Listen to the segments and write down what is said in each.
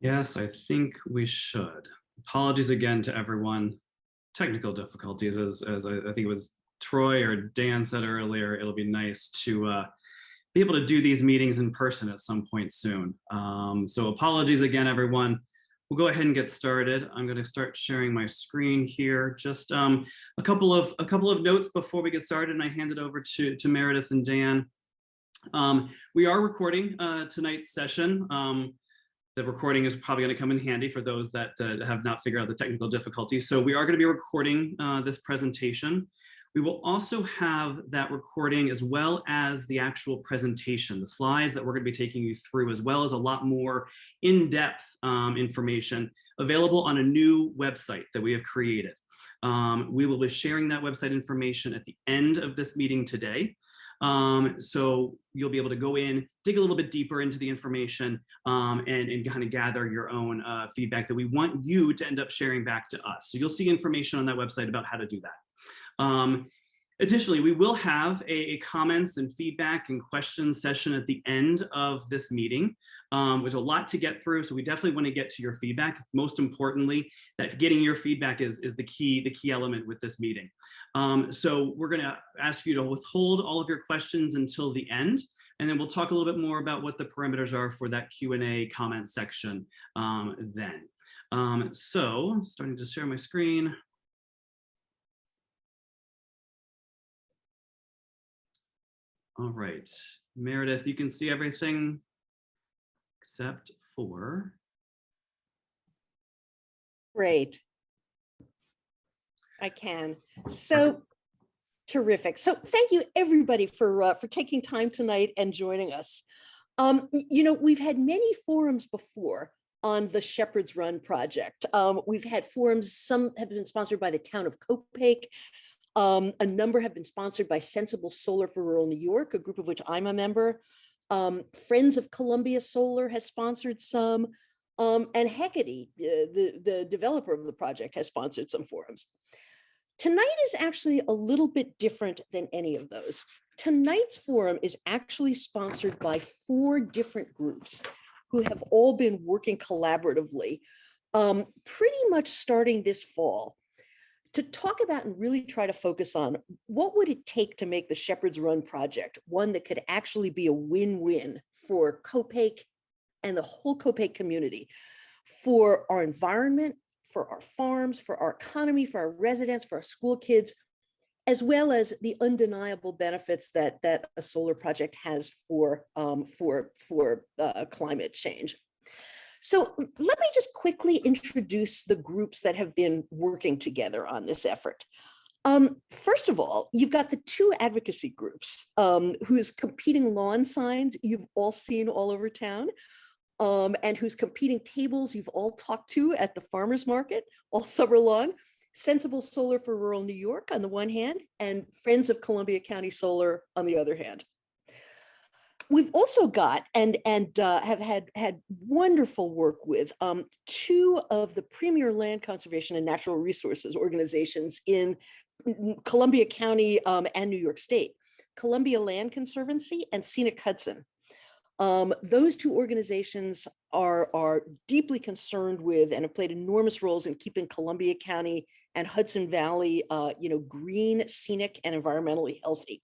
Yes, I think we should. Apologies again to everyone. Technical difficulties, as I think it was Troy or Dan said earlier, it'll be nice to be able to do these meetings in person at some point soon. So apologies again, everyone. We'll go ahead and get started. I'm going to start sharing my screen here. Just a couple of notes before we get started, and I hand it over to Meredith and Dan. We are recording tonight's session. The recording is probably going to come in handy for those that have not figured out the technical difficulties. So we are going to be recording this presentation. We will also have that recording as well as the actual presentation, the slides that we're going to be taking you through, as well as a lot more in-depth information available on a new website that we have created. We will be sharing that website information at the end of this meeting today. So you'll be able to go in, dig a little bit deeper into the information, and kind of gather your own feedback that we want you to end up sharing back to us. So you'll see information on that website about how to do that. Additionally, we will have a comments and feedback and questions session at the end of this meeting. There's a lot to get through, so we definitely want to get to your feedback. Most importantly, that getting your feedback is the key element with this meeting. So we're going to ask you to withhold all of your questions until the end, and then we'll talk a little bit more about what the parameters are for that Q&A comment section then. So starting to share my screen. All right, Meredith, you can see everything except for. Great. I can. So terrific. So thank you everybody for taking time tonight and joining us. You know, we've had many forums before on the Shepherd's Run project. We've had forums, some have been sponsored by the town of Copake. A number have been sponsored by Sensible Solar for Rural New York, a group of which I'm a member. Friends of Columbia Solar has sponsored some, and Hecate, the developer of the project, has sponsored some forums. Tonight is actually a little bit different than any of those. Tonight's forum is actually sponsored by 4 different groups who have all been working collaboratively, pretty much starting this fall, to talk about and really try to focus on what would it take to make the Shepherd's Run project one that could actually be a win-win for Copake and the whole Copake community, for our environment, for our farms, for our economy, for our residents, for our school kids, as well as the undeniable benefits that a solar project has for climate change. So let me just quickly introduce the groups that have been working together on this effort. First of all, you've got the 2 advocacy groups whose competing lawn signs you've all seen all over town, and whose competing tables you've all talked to at the farmers market all summer long. Sensible Solar for Rural New York on the one hand, and Friends of Columbia County Solar on the other hand. We've also got and have had wonderful work with 2 of the premier land conservation and natural resources organizations in Columbia County and New York State, Columbia Land Conservancy and Scenic Hudson. Those 2 organizations are deeply concerned with and have played enormous roles in keeping Columbia County and Hudson Valley, green, scenic, and environmentally healthy.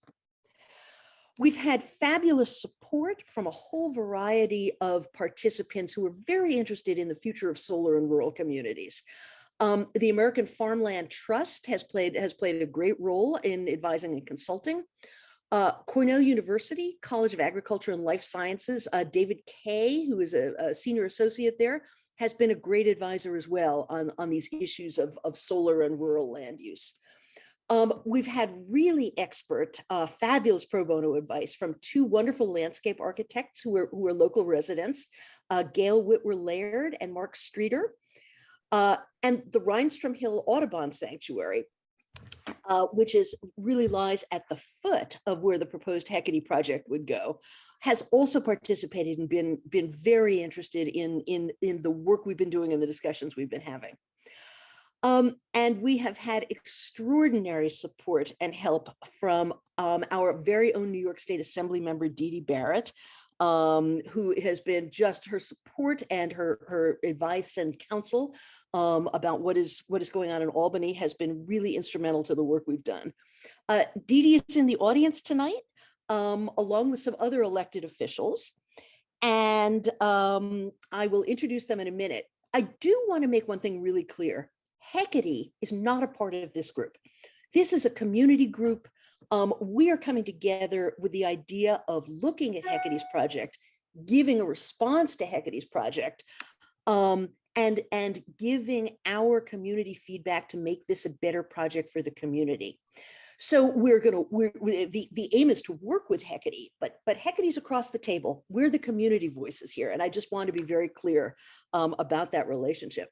We've had fabulous support from a whole variety of participants who are very interested in the future of solar in rural communities. The American Farmland Trust has played a great role in advising and consulting. Cornell University College of Agriculture and Life Sciences, David Kay, who is a senior associate there, has been a great advisor as well on these issues of solar and rural land use. We've had really expert, fabulous pro bono advice from 2 wonderful landscape architects who are local residents, Gail Whitwer-Laird and Mark Streeter, and the Rhinestrom Hill Audubon Sanctuary, which really lies at the foot of where the proposed Hecate project would go, has also participated and been very interested in the work we've been doing and the discussions we've been having. And we have had extraordinary support and help from our very own New York State Assembly member, Didi Barrett, who has been just her support and her advice and counsel about what is going on in Albany has been really instrumental to the work we've done. Didi is in the audience tonight, along with some other elected officials. And I will introduce them in a minute. I do want to make one thing really clear. Hecate is not a part of this group. This is a community group. We are coming together with the idea of looking at Hecate's project, giving a response to Hecate's project, and giving our community feedback to make this a better project for the community. So the aim is to work with Hecate, but Hecate's across the table. We're the community voices here, and I just want to be very clear about that relationship.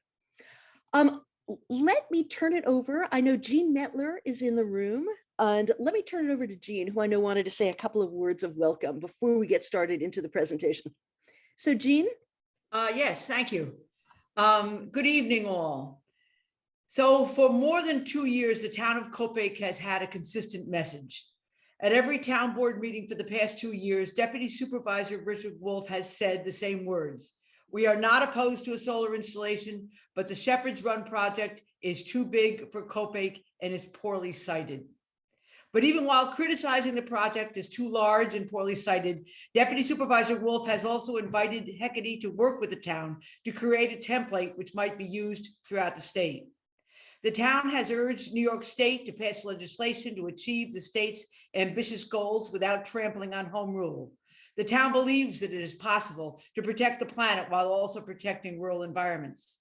Let me turn it over. I know Jean Metler is in the room, and let me turn it over to Jean, who I know wanted to say a couple of words of welcome before we get started into the presentation. So Jean? Yes, thank you. Good evening, all. So for more than 2 years, the town of Copake has had a consistent message. At every town board meeting for the past 2 years, Deputy Supervisor Richard Wolf has said the same words. We are not opposed to a solar installation, but the Shepherd's Run project is too big for Copake and is poorly sited. But even while criticizing the project as too large and poorly sited, Deputy Supervisor Wolf has also invited Hecate to work with the town to create a template which might be used throughout the state. The town has urged New York State to pass legislation to achieve the state's ambitious goals without trampling on home rule. The town believes that it is possible to protect the planet while also protecting rural environments.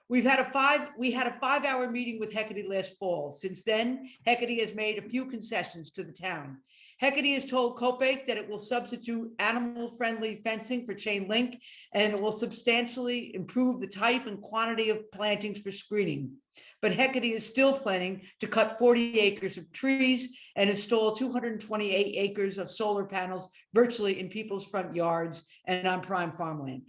We had a 5-hour meeting with Hecate last fall. Since then, Hecate has made a few concessions to the town. Hecate has told Copake that it will substitute animal-friendly fencing for chain link, and it will substantially improve the type and quantity of plantings for screening. But Hecate is still planning to cut 40 acres of trees and install 228 acres of solar panels virtually in people's front yards and on prime farmland.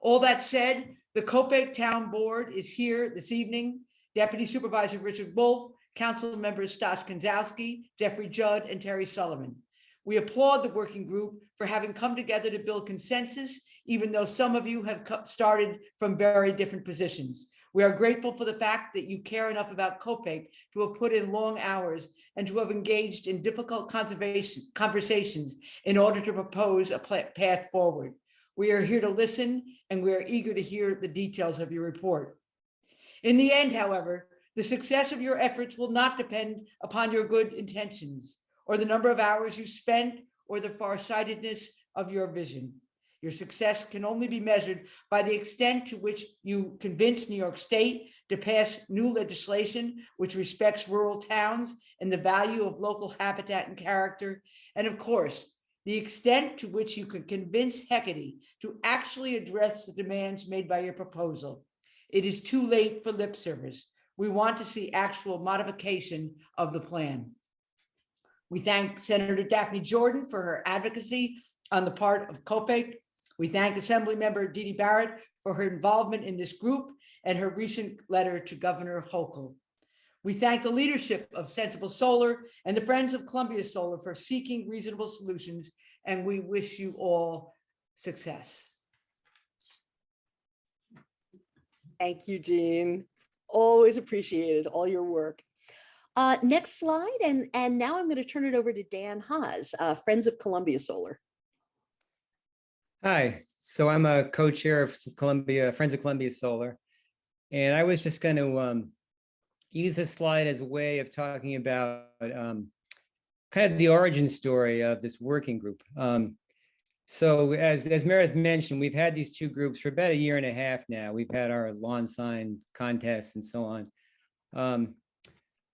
All that said, the Copake Town Board is here this evening. Deputy Supervisor Richard Wolf, Council members Stash Konzowski, Jeffrey Judd, and Terry Sullivan. We applaud the working group for having come together to build consensus, even though some of you have started from very different positions. We are grateful for the fact that you care enough about Copake to have put in long hours and to have engaged in difficult conversations in order to propose a path forward. We are here to listen, and we are eager to hear the details of your report. In the end, however, the success of your efforts will not depend upon your good intentions or the number of hours you spent or the farsightedness of your vision. Your success can only be measured by the extent to which you convince New York State to pass new legislation which respects rural towns and the value of local habitat and character, and of course, the extent to which you can convince Hecate to actually address the demands made by your proposal. It is too late for lip service. We want to see actual modification of the plan. We thank Senator Daphne Jordan for her advocacy on the part of Copake. We thank Assemblymember Didi Barrett for her involvement in this group and her recent letter to Governor Hochul. We thank the leadership of Sensible Solar and the Friends of Columbia Solar for seeking reasonable solutions, and we wish you all success. Thank you, Jean. Always appreciated all your work. Next slide, and now I'm going to turn it over to Dan Haas, Friends of Columbia Solar. Hi, so I'm a co-chair of Friends of Columbia Solar, and I was just going to use this slide as a way of talking about kind of the origin story of this working group. So as Meredith mentioned, we've had these two groups for about 1.5 years now. We've had our lawn sign contests and so on.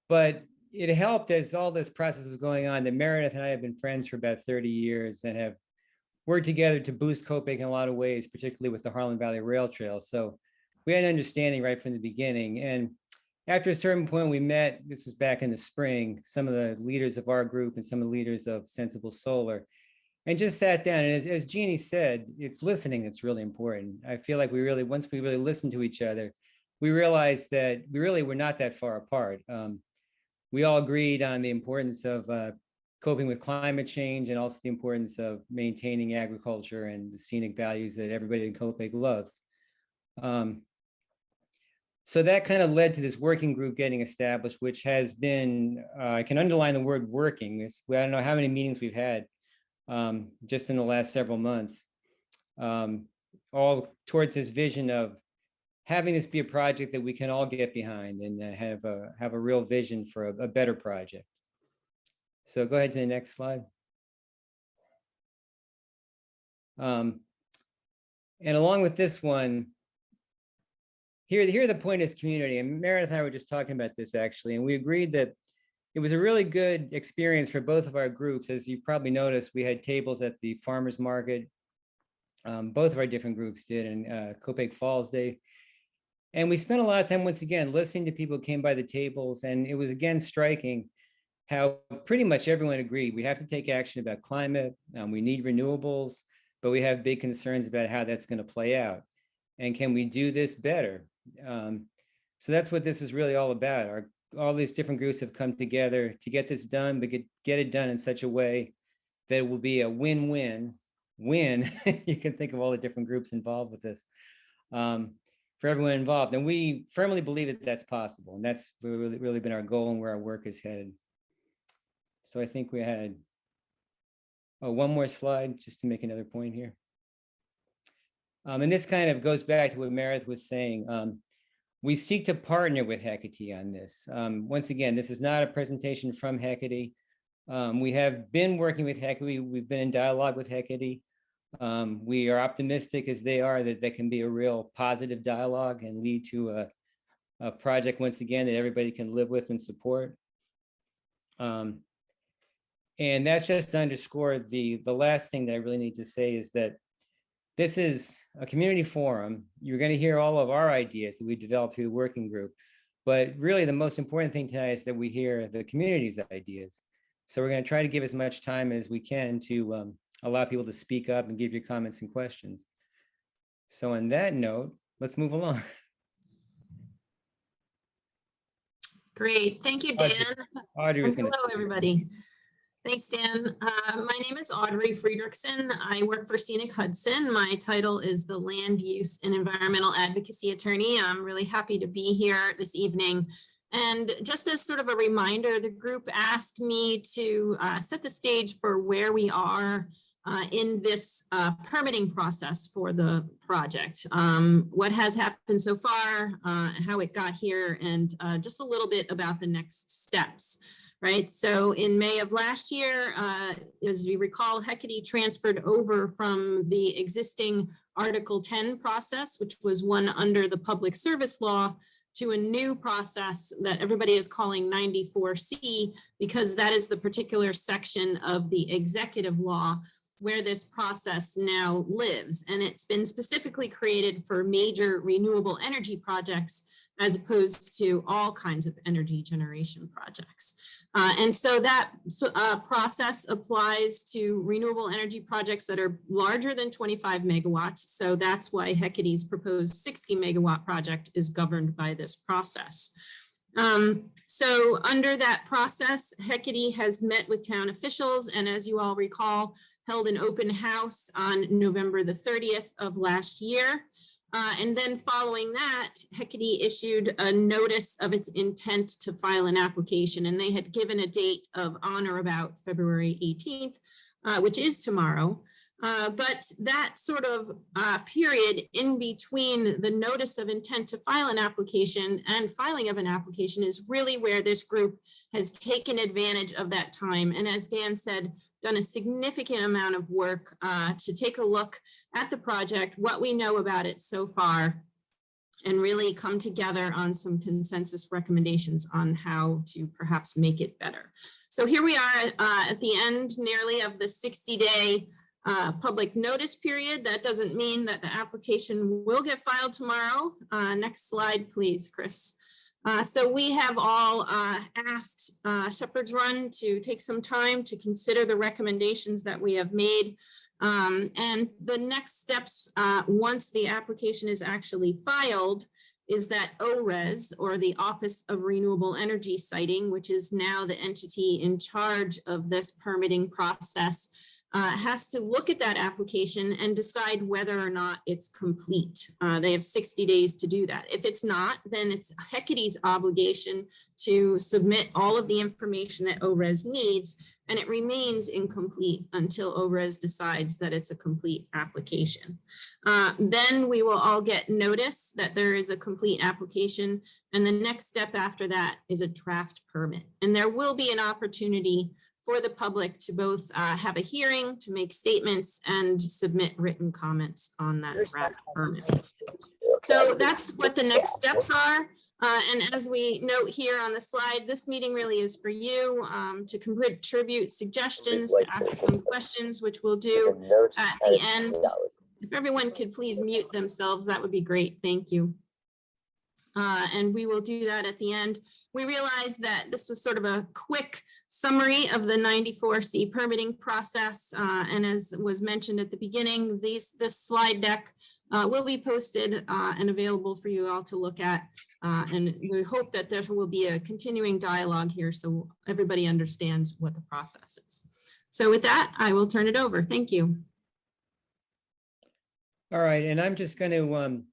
But it helped as all this process was going on that Meredith and I have been friends for about 30 years and have worked together to boost Copake in a lot of ways, particularly with the Harlan Valley Rail Trail. So we had an understanding right from the beginning. And after a certain point we met, this was back in the spring, some of the leaders of our group and some of the leaders of Sensible Solar, and just sat down. And as Jeannie said, it's listening that's really important. I feel like once we really listened to each other, we realized that we really were not that far apart. We all agreed on the importance of coping with climate change and also the importance of maintaining agriculture and the scenic values that everybody in Copake loves. So that kind of led to this working group getting established, which has been, I can underline the word working. I don't know how many meetings we've had just in the last several months, all towards this vision of having this be a project that we can all get behind and have a real vision for a better project. So go ahead to the next slide. And along with this one, here the point is community. And Meredith and I were just talking about this actually, and we agreed that it was a really good experience for both of our groups. As you probably noticed, we had tables at the farmers market. Both of our different groups did, and Copake Falls Day. And we spent a lot of time, once again, listening to people who came by the tables. And it was again striking how pretty much everyone agreed we have to take action about climate. We need renewables, but we have big concerns about how that's going to play out. And can we do this better? So that's what this is really all about. All these different groups have come together to get this done, but get it done in such a way that it will be a win-win. You can think of all the different groups involved with this, for everyone involved. And we firmly believe that that's possible. And that's really been our goal and where our work is headed. So I think we had, one more slide just to make another point here. And this kind of goes back to what Meredith was saying. We seek to partner with Hecate on this. Once again, this is not a presentation from Hecate. We have been working with Hecate. We've been in dialogue with Hecate. We are optimistic as they are that there can be a real positive dialogue and lead to a project, once again, that everybody can live with and support. And that's just to underscore the last thing that I really need to say is that this is a community forum. You're going to hear all of our ideas that we developed through the working group. But really the most important thing tonight is that we hear the community's ideas. So we're going to try to give as much time as we can to allow people to speak up and give your comments and questions. So on that note, let's move along. Great, thank you, Dan. Audrey was going to. Hello, everybody. Thanks, Dan. My name is Audrey Friedrichsen. I work for Scenic Hudson. My title is the Land Use and Environmental Advocacy Attorney. I'm really happy to be here this evening. And just as sort of a reminder, the group asked me to set the stage for where we are in this permitting process for the project. What has happened so far, how it got here, and just a little bit about the next steps. Right, so in May of last year, as you recall, Hecate transferred over from the existing Article 10 process, which was one under the Public Service Law, to a new process that everybody is calling 94C, because that is the particular section of the executive law where this process now lives. And it's been specifically created for major renewable energy projects as opposed to all kinds of energy generation projects. And so that process applies to renewable energy projects that are larger than 25 megawatts. So that's why Hecate's proposed 60 megawatt project is governed by this process. So under that process, Hecate has met with town officials, and as you all recall, held an open house on November the 30th of last year. And then following that, Hecate issued a notice of its intent to file an application, and they had given a date of on or about February 18th, which is tomorrow. But that sort of period in between the notice of intent to file an application and filing of an application is really where this group has taken advantage of that time. And as Dan said, done a significant amount of work to take a look at the project, what we know about it so far, and really come together on some consensus recommendations on how to perhaps make it better. So here we are at the end nearly of the 60-day public notice period. That doesn't mean that the application will get filed tomorrow. Next slide, please, Chris. So we have all asked Shepherd's Run to take some time to consider the recommendations that we have made. And the next steps, once the application is actually filed, is that ORES, or the Office of Renewable Energy Siting, which is now the entity in charge of this permitting process, has to look at that application and decide whether or not it's complete. They have 60 days to do that. If it's not, then it's Hecate's obligation to submit all of the information that ORES needs, and it remains incomplete until ORES decides that it's a complete application. Then we will all get notice that there is a complete application, and the next step after that is a draft permit. And there will be an opportunity for the public to both have a hearing, to make statements, and submit written comments on that draft permit. So that's what the next steps are. And as we note here on the slide, this meeting really is for you to contribute suggestions, to ask some questions, which we'll do at the end. If everyone could please mute themselves, that would be great. Thank you. And we will do that at the end. We realized that this was sort of a quick summary of the 94C permitting process. And as was mentioned at the beginning, this slide deck will be posted and available for you all to look at. And we hope that there will be a continuing dialogue here so everybody understands what the process is. So with that, I will turn it over. Thank you. All right, and I'm just going to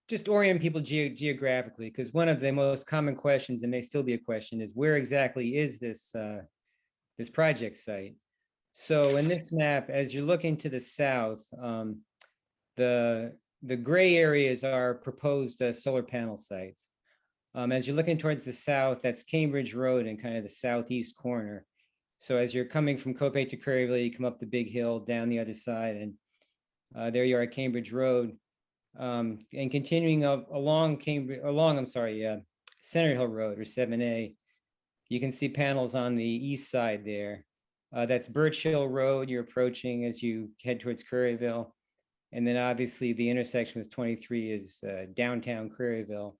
just orient people geographically, because one of the most common questions, and may still be a question, is where exactly is this this project site? So in this map, as you're looking to the south, the gray areas are proposed solar panel sites. As you're looking towards the south, that's Cambridge Road and kind of the southeast corner. So as you're coming from Copake to Craryville, you come up the big hill, down the other side, and there you are at Cambridge Road. And continuing up along Center Hill Road, or 7A, you can see panels on the east side there. That's Birch Hill Road you're approaching as you head towards Craryville. And then obviously the intersection with 23 is downtown Craryville.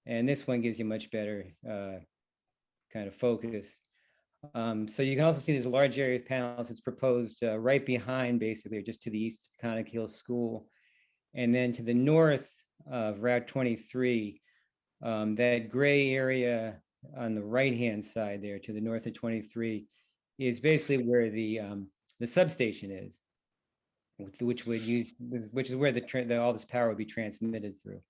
And this one gives you much better kind of focus. So you can also see there's a large area of panels. It's proposed right behind, basically, or just to the east of Conic Hill School. And then to the north of Route 23, that gray area on the right-hand side there to the north of 23 is basically where the substation is, which is where all this power would be transmitted through.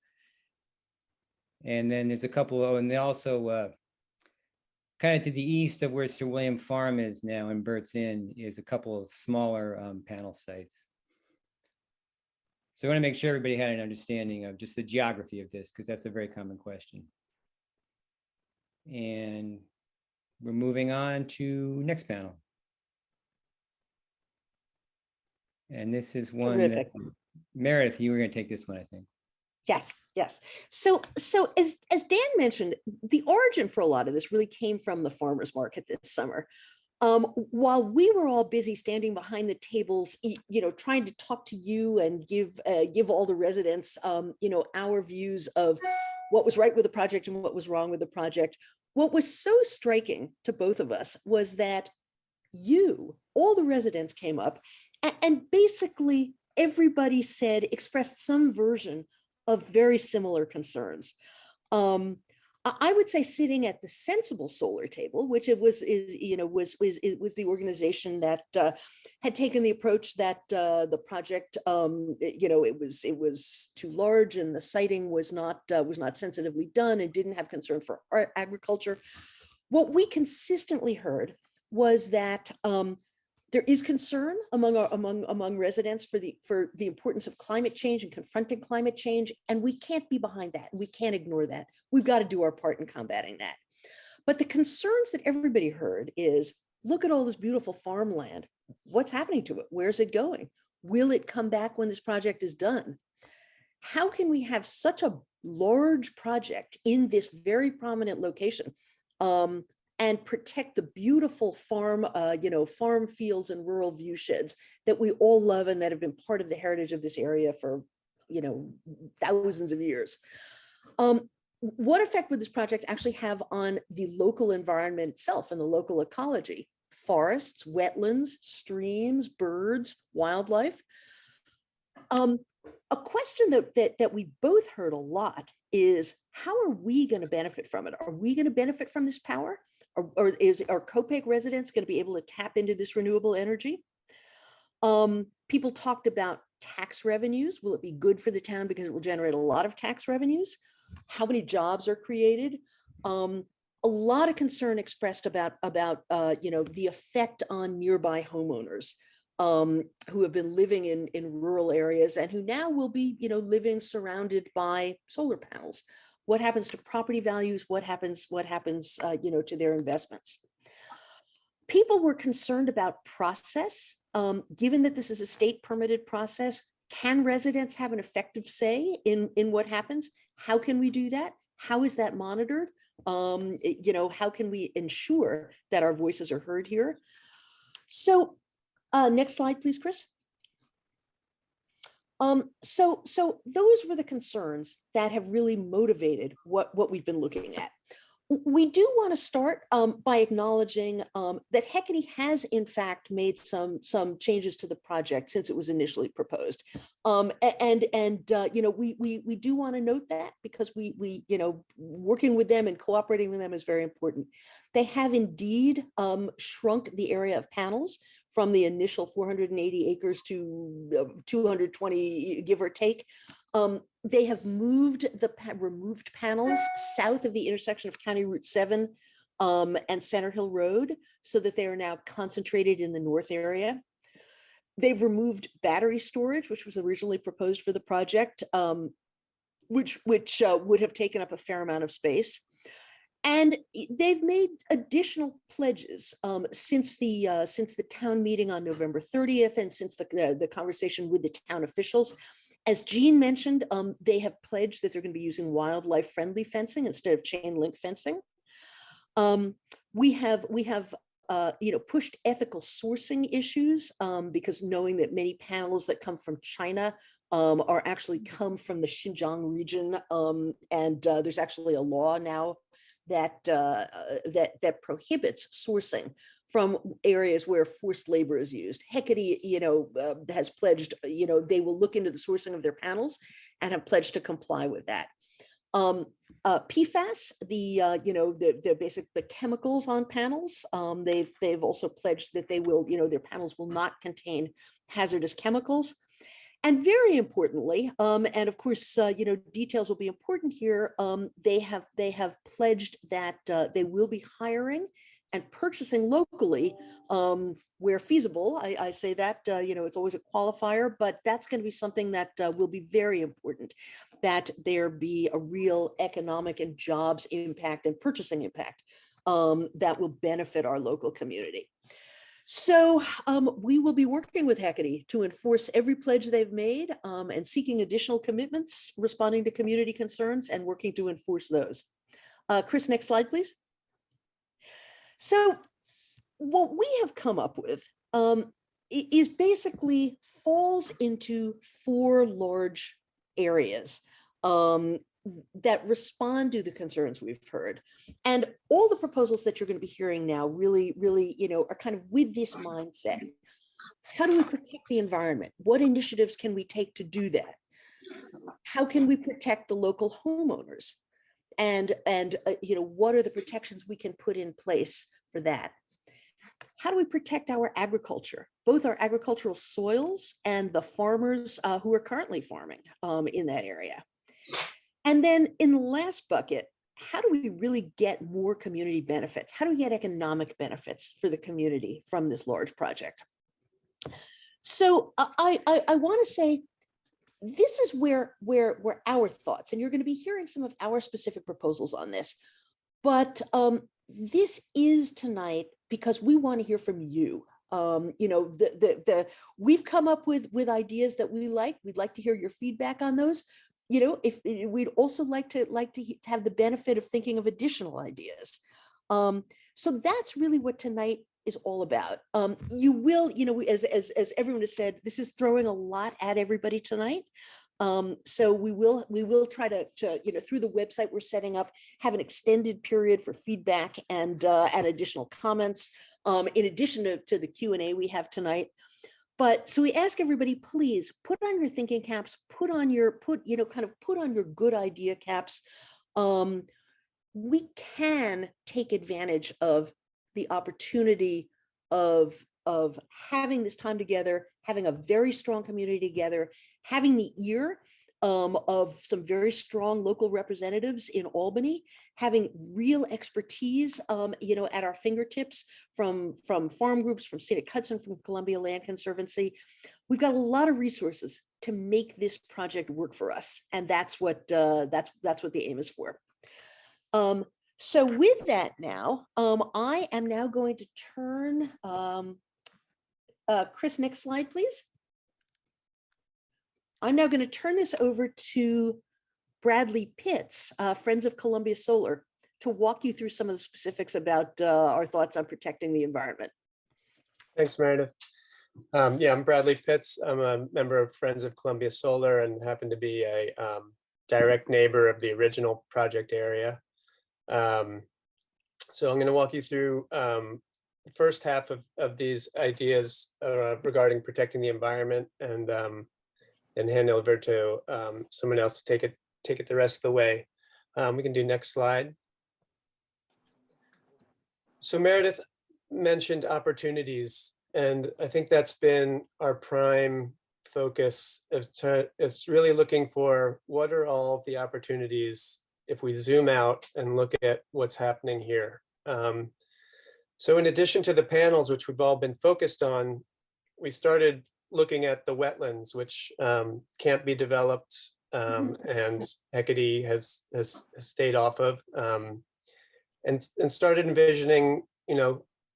And then there's a couple, and they also kind of to the east of where Sir William Farm is now in Burt's Inn is a couple of smaller panel sites. So I want to make sure everybody had an understanding of just the geography of this, because that's a very common question. And we're moving on to next panel. And this is one that, Meredith, you were going to take this one, I think. Yes, yes. So as Dan mentioned, the origin for a lot of this really came from the farmers market this summer. While we were all busy standing behind the tables, trying to talk to you and give all the residents, our views of what was right with the project and what was wrong with the project. What was so striking to both of us was that all the residents came up and basically everybody expressed some version of very similar concerns. I would say sitting at the Sensible Solar table, which was the organization that had taken the approach that the project, it was too large and the siting was not sensitively done and didn't have concern for agriculture. What we consistently heard was that there is concern among residents for the importance of climate change and confronting climate change, and we can't be behind that. We can't ignore that. We've got to do our part in combating that. But the concerns that everybody heard is, look at all this beautiful farmland. What's happening to it? Where's it going? Will it come back when this project is done? How can we have such a large project in this very prominent location and protect the beautiful farm fields and rural view sheds that we all love and that have been part of the heritage of this area for, thousands of years? What effect would this project actually have on the local environment itself and the local ecology? Forests, wetlands, streams, birds, wildlife. a question that we both heard a lot is, how are we going to benefit from it? Are we going to benefit from this power? Or are Copake residents going to be able to tap into this renewable energy? People talked about tax revenues. Will it be good for the town because it will generate a lot of tax revenues? How many jobs are created? A lot of concern expressed about the effect on nearby homeowners who have been living in rural areas and who now will be living surrounded by solar panels. What happens to property values? What happens to their investments? People were concerned about process. Given that this is a state permitted process, can residents have an effective say in what happens? How can we do that? How is that monitored? How can we ensure that our voices are heard here? So next slide, please, Chris. So those were the concerns that have really motivated what we've been looking at. We do want to start by acknowledging that Hecate has in fact made some changes to the project since it was initially proposed, we do want to note that because we working with them and cooperating with them is very important. They have indeed shrunk the area of panels from the initial 480 acres to 220, give or take. They have removed panels south of the intersection of County Route 7 and Center Hill Road so that they are now concentrated in the north area. They've removed battery storage, which was originally proposed for the project, which would have taken up a fair amount of space. And they've made additional pledges since the town meeting on November 30th and since the conversation with the town officials. As Jean mentioned, they have pledged that they're going to be using wildlife-friendly fencing instead of chain link fencing. We have pushed ethical sourcing issues because knowing that many panels that come from China are actually come from the Xinjiang region, and there's actually a law now that prohibits sourcing from areas where forced labor is used. Hecate, has pledged, they will look into the sourcing of their panels and have pledged to comply with that. PFAS, the chemicals on panels, they've also pledged that they will, their panels will not contain hazardous chemicals. And very importantly, and of course, details will be important here. They have pledged that they will be hiring and purchasing locally where feasible. I say that, it's always a qualifier, but that's going to be something that will be very important, that there be a real economic and jobs impact and purchasing impact that will benefit our local community. So we will be working with Hecate to enforce every pledge they've made and seeking additional commitments, responding to community concerns and working to enforce those. Chris, next slide, please. So what we have come up with is basically falls into 4 large areas that respond to the concerns we've heard. And all the proposals that you're going to be hearing now really, are kind of with this mindset. How do we protect the environment? What initiatives can we take to do that? How can we protect the local homeowners? And what are the protections we can put in place for that? How do we protect our agriculture, both our agricultural soils and the farmers who are currently farming in that area? And then in the last bucket, how do we really get more community benefits? How do we get economic benefits for the community from this large project? So I want to say, this is where our thoughts, and you're going to be hearing some of our specific proposals on this, but this is tonight because we want to hear from you. We've come up with ideas that we like. We'd like to hear your feedback on those. If we'd also like to have the benefit of thinking of additional ideas. So that's really what tonight is all about. You will, as everyone has said, this is throwing a lot at everybody tonight. So we will try to through the website we're setting up, have an extended period for feedback and additional comments, in addition to the Q&A we have tonight. But so we ask everybody, please put on your thinking caps, put on your good idea caps. We can take advantage of the opportunity of having this time together, having a very strong community together, having the ear of some very strong local representatives in Albany, having real expertise, at our fingertips from farm groups, from Scenic Hudson, from Columbia Land Conservancy. We've got a lot of resources to make this project work for us, and that's what the aim is for. So with that now, I am now going to turn, Chris, next slide, please. I'm now going to turn this over to Bradley Pitts, Friends of Columbia Solar, to walk you through some of the specifics about our thoughts on protecting the environment. Thanks, Meredith. Yeah, I'm Bradley Pitts. I'm a member of Friends of Columbia Solar and happen to be a direct neighbor of the original project area. So I'm going to walk you through the first half of these ideas regarding protecting the environment, and hand over to someone else to take it the rest of the way. We can do next slide. So Meredith mentioned opportunities, and I think that's been our prime focus. It's really looking for what are all the opportunities if we zoom out and look at what's happening here. So in addition to the panels, which we've all been focused on, we started looking at the wetlands, which can't be developed, and Hecate has stayed off of, and started envisioning,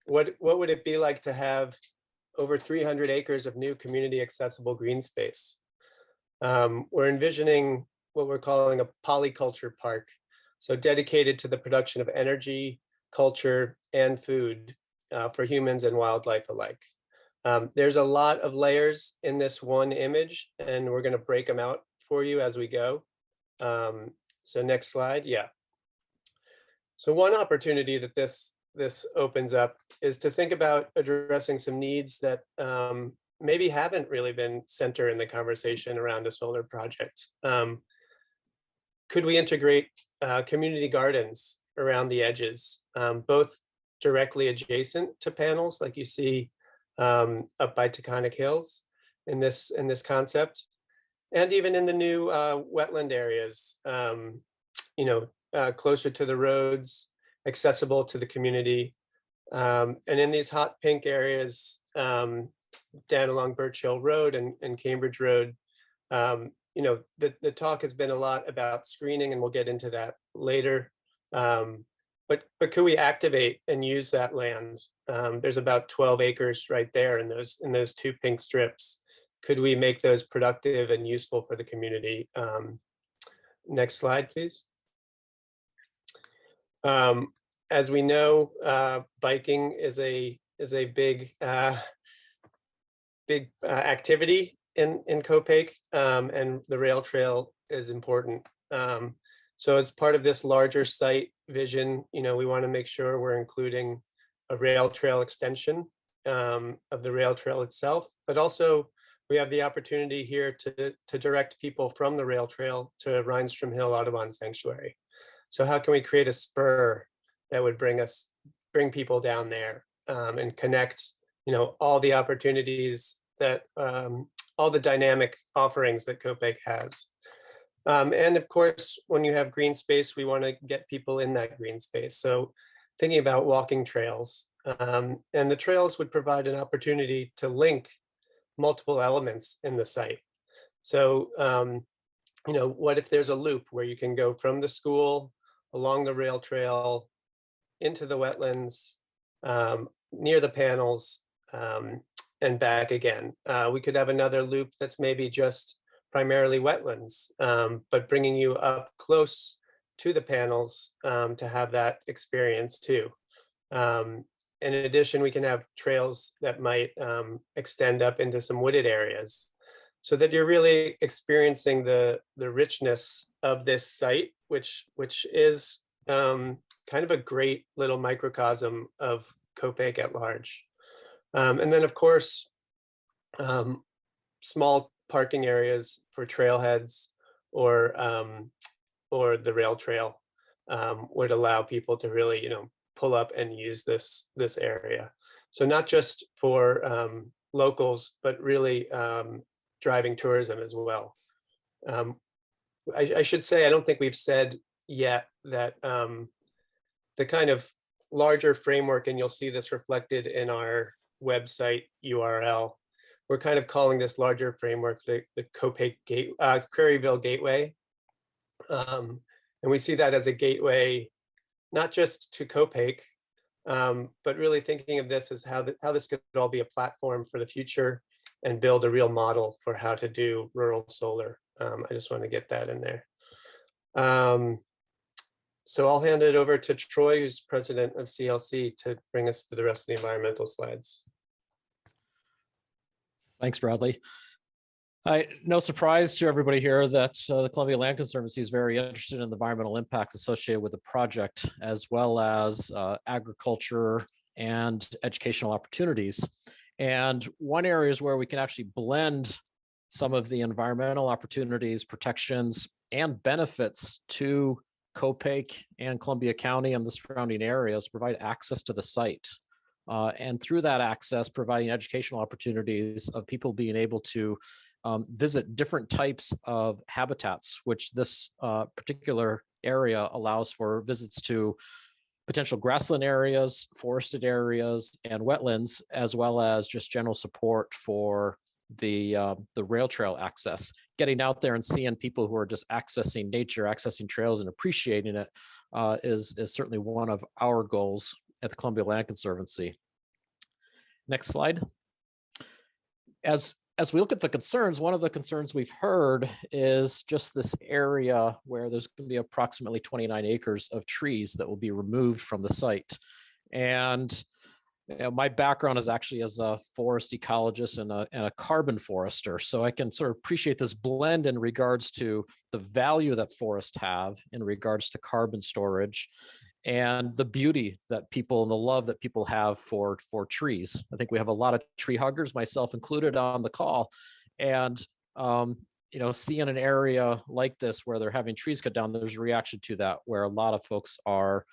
what would it be like to have over 300 acres of new community accessible green space. We're envisioning what we're calling a polyculture park, so dedicated to the production of energy, culture, and food for humans and wildlife alike. There's a lot of layers in this one image, and we're going to break them out for you as we go. So next slide. Yeah. So one opportunity that this opens up is to think about addressing some needs that maybe haven't really been center in the conversation around a solar project. Could we integrate community gardens around the edges, both directly adjacent to panels like you see up by Taconic Hills in this concept, and even in the new wetland areas, closer to the roads, accessible to the community, and in these hot pink areas down along Birch Hill Road and Cambridge Road. The talk has been a lot about screening, and we'll get into that later. But could we activate and use that land? There's about 12 acres right there in those two pink strips. Could we make those productive and useful for the community? Next slide, please. As we know, biking is a big activity in Copake, and the rail trail is important. So as part of this larger site vision, we want to make sure we're including a rail trail extension of the rail trail itself, but also we have the opportunity here to direct people from the rail trail to Rhinestrom Hill Audubon Sanctuary. So how can we create a spur that would bring people down there and connect, all the opportunities that all the dynamic offerings that Copake has. And of course, when you have green space, we want to get people in that green space. So thinking about walking trails, and the trails would provide an opportunity to link multiple elements in the site. So, what if there's a loop where you can go from the school along the rail trail into the wetlands, near the panels, and back again. We could have another loop that's maybe just primarily wetlands, but bringing you up close to the panels to have that experience too. In addition, we can have trails that might extend up into some wooded areas so that you're really experiencing the richness of this site, which is kind of a great little microcosm of Copake at large. And then of course, small parking areas for trailheads or the rail trail would allow people to really, pull up and use this area. So not just for locals, but really driving tourism as well. I should say, I don't think we've said yet that the kind of larger framework, and you'll see this reflected in our website URL, we're kind of calling this larger framework the Copake Craryville Gateway. And we see that as a gateway, not just to Copake, but really thinking of this as how this could all be a platform for the future and build a real model for how to do rural solar. I just want to get that in there. So I'll hand it over to Troy, who's president of CLC, to bring us to the rest of the environmental slides. Thanks, Bradley. No surprise to everybody here that the Columbia Land Conservancy is very interested in the environmental impacts associated with the project, as well as agriculture and educational opportunities. And one area is where we can actually blend some of the environmental opportunities, protections, and benefits to Copake and Columbia County and the surrounding areas, provide access to the site. And through that access, providing educational opportunities of people being able to visit different types of habitats, which this particular area allows for visits to potential grassland areas, forested areas, and wetlands, as well as just general support for the rail trail access. Getting out there and seeing people who are just accessing nature, accessing trails, and appreciating it is certainly one of our goals at the Columbia Land Conservancy. Next slide. As we look at the concerns, one of the concerns we've heard is just this area where there's going to be approximately 29 acres of trees that will be removed from the site. And my background is actually as a forest ecologist and a carbon forester. So I can sort of appreciate this blend in regards to the value that forests have in regards to carbon storage and the beauty that people and the love that people have for trees. I think we have a lot of tree huggers, myself included, on the call. And seeing an area like this where they're having trees cut down, there's a reaction to that where a lot of folks are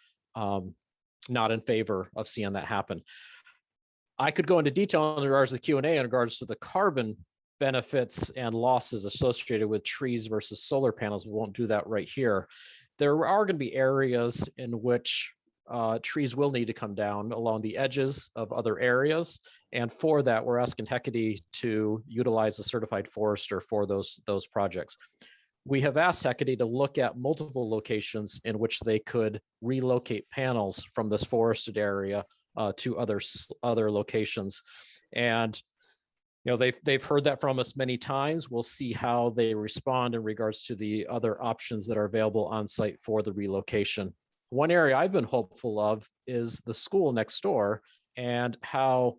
not in favor of seeing that happen. I could go into detail in regards to the Q&A in regards to the carbon benefits and losses associated with trees versus solar panels. We won't do that right here. There are going to be areas in which trees will need to come down along the edges of other areas. And for that, we're asking Hecate to utilize a certified forester for those projects. We have asked Hecate to look at multiple locations in which they could relocate panels from this forested area to other locations. And they've heard that from us many times. We'll see how they respond in regards to the other options that are available on site for the relocation. One area I've been hopeful of is the school next door and how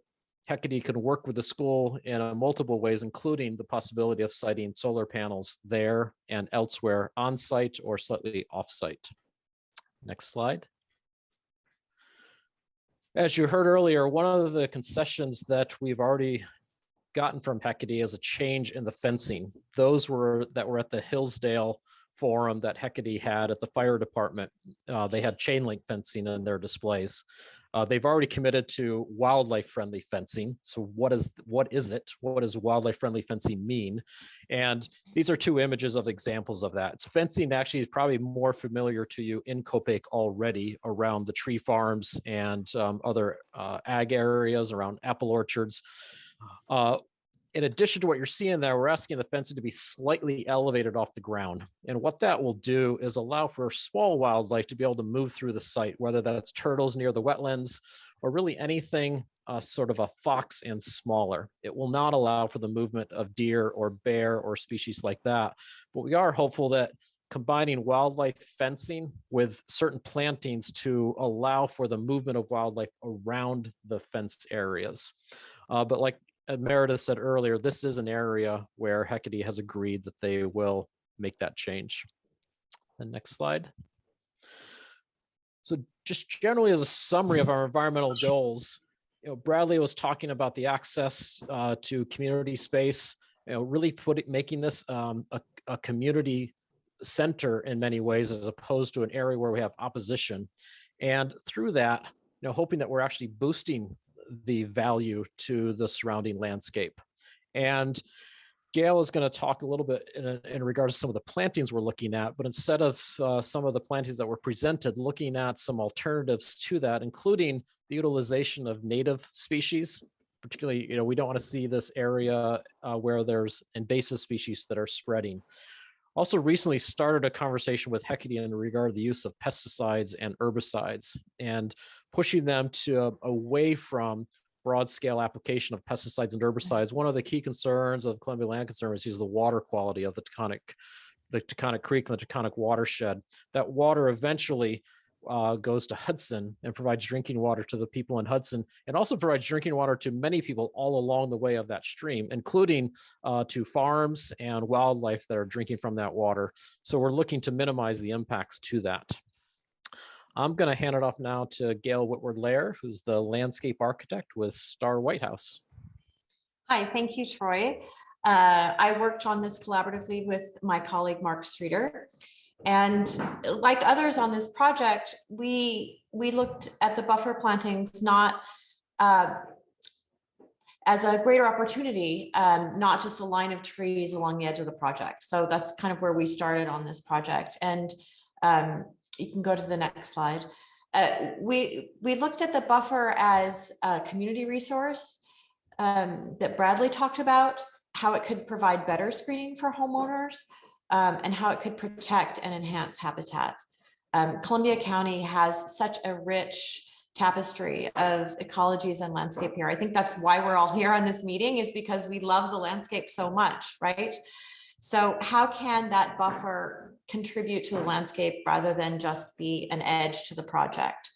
Hecate can work with the school in multiple ways, including the possibility of siting solar panels there and elsewhere on site or slightly off site. Next slide. As you heard earlier, one of the concessions that we've already gotten from Hecate is a change in the fencing. Those that were at the Hillsdale forum that Hecate had at the fire department. They had chain link fencing in their displays. They've already committed to wildlife friendly fencing. So what is it? What does wildlife friendly fencing mean? And these are two images of examples of that. It's fencing actually is probably more familiar to you in Copake already around the tree farms and other ag areas around apple orchards. In addition to what you're seeing there, we're asking the fencing to be slightly elevated off the ground. And what that will do is allow for small wildlife to be able to move through the site, whether that's turtles near the wetlands or really anything sort of a fox and smaller. It will not allow for the movement of deer or bear or species like that. But we are hopeful that combining wildlife fencing with certain plantings to allow for the movement of wildlife around the fenced areas. But like Meredith said earlier, this is an area where Hecate has agreed that they will make that change. The next slide. So just generally as a summary of our environmental goals, Bradley was talking about the access to community space, really making this a community center in many ways, as opposed to an area where we have opposition. And through that, hoping that we're actually boosting the value to the surrounding landscape. And Gail is going to talk a little bit in regards to some of the plantings we're looking at, but instead of some of the plantings that were presented, looking at some alternatives to that, including the utilization of native species. Particularly, we don't want to see this area where there's invasive species that are spreading. Also recently started a conversation with Hecate in regard to the use of pesticides and herbicides, and pushing them to away from broad scale application of pesticides and herbicides. One of the key concerns of Columbia Land Conservancy is the water quality of the Taconic Creek and the Taconic watershed. That water eventually goes to Hudson and provides drinking water to the people in Hudson, and also provides drinking water to many people all along the way of that stream, including to farms and wildlife that are drinking from that water. So we're looking to minimize the impacts to that. I'm going to hand it off now to Gail Whitward-Lair, who's the landscape architect with Star White House. Hi, thank you, Troy. I worked on this collaboratively with my colleague, Mark Streeter. And like others on this project, we looked at the buffer plantings not as a greater opportunity, not just a line of trees along the edge of the project. So that's kind of where we started on this project. And you can go to the next slide. We looked at the buffer as a community resource that Bradley talked about, how it could provide better screening for homeowners, and how it could protect and enhance habitat. Columbia County has such a rich tapestry of ecologies and landscape here. I think that's why we're all here on this meeting, is because we love the landscape so much, right? So how can that buffer contribute to the landscape rather than just be an edge to the project?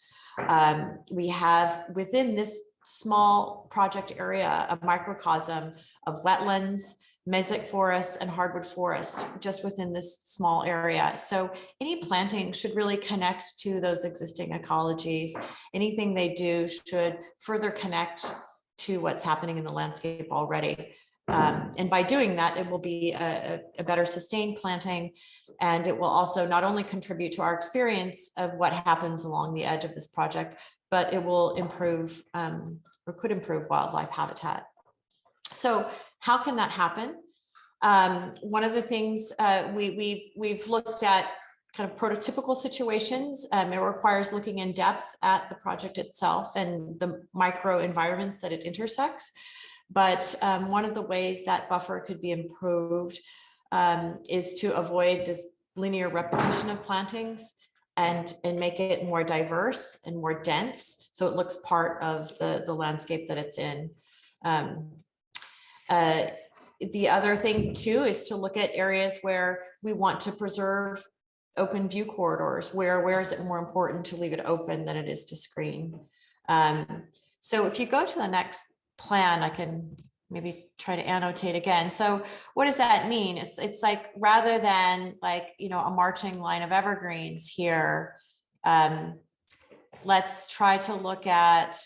We have within this small project area a microcosm of wetlands, mesic forests, and hardwood forest just within this small area. So any planting should really connect to those existing ecologies. Anything they do should further connect to what's happening in the landscape already. And by doing that, it will be a better sustained planting, and it will also not only contribute to our experience of what happens along the edge of this project, but it will improve or could improve wildlife habitat. So how can that happen? One of the things we've looked at kind of prototypical situations. It requires looking in depth at the project itself and the micro environments that it intersects. But one of the ways that buffer could be improved is to avoid this linear repetition of plantings and make it more diverse and more dense, so it looks part of the landscape that it's in. The other thing too is to look at areas where we want to preserve open view corridors. Where is it more important to leave it open than it is to screen? So if you go to the next plan, I can maybe try to annotate again. So what does that mean? It's like, rather than like, a marching line of evergreens here, let's try to look at,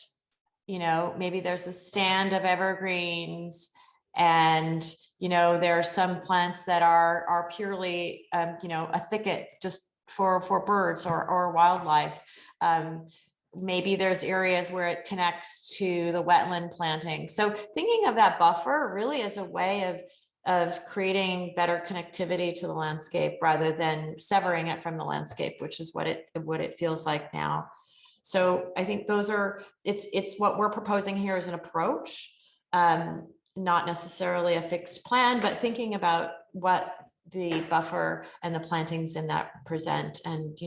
maybe there's a stand of evergreens, and there are some plants that are purely a thicket just for birds or wildlife. Maybe there's areas where it connects to the wetland planting. So thinking of that buffer really as a way of creating better connectivity to the landscape rather than severing it from the landscape, which is what it feels like now. So I think it's what we're proposing here as an approach, not necessarily a fixed plan, but thinking about what the buffer and the plantings in that present, and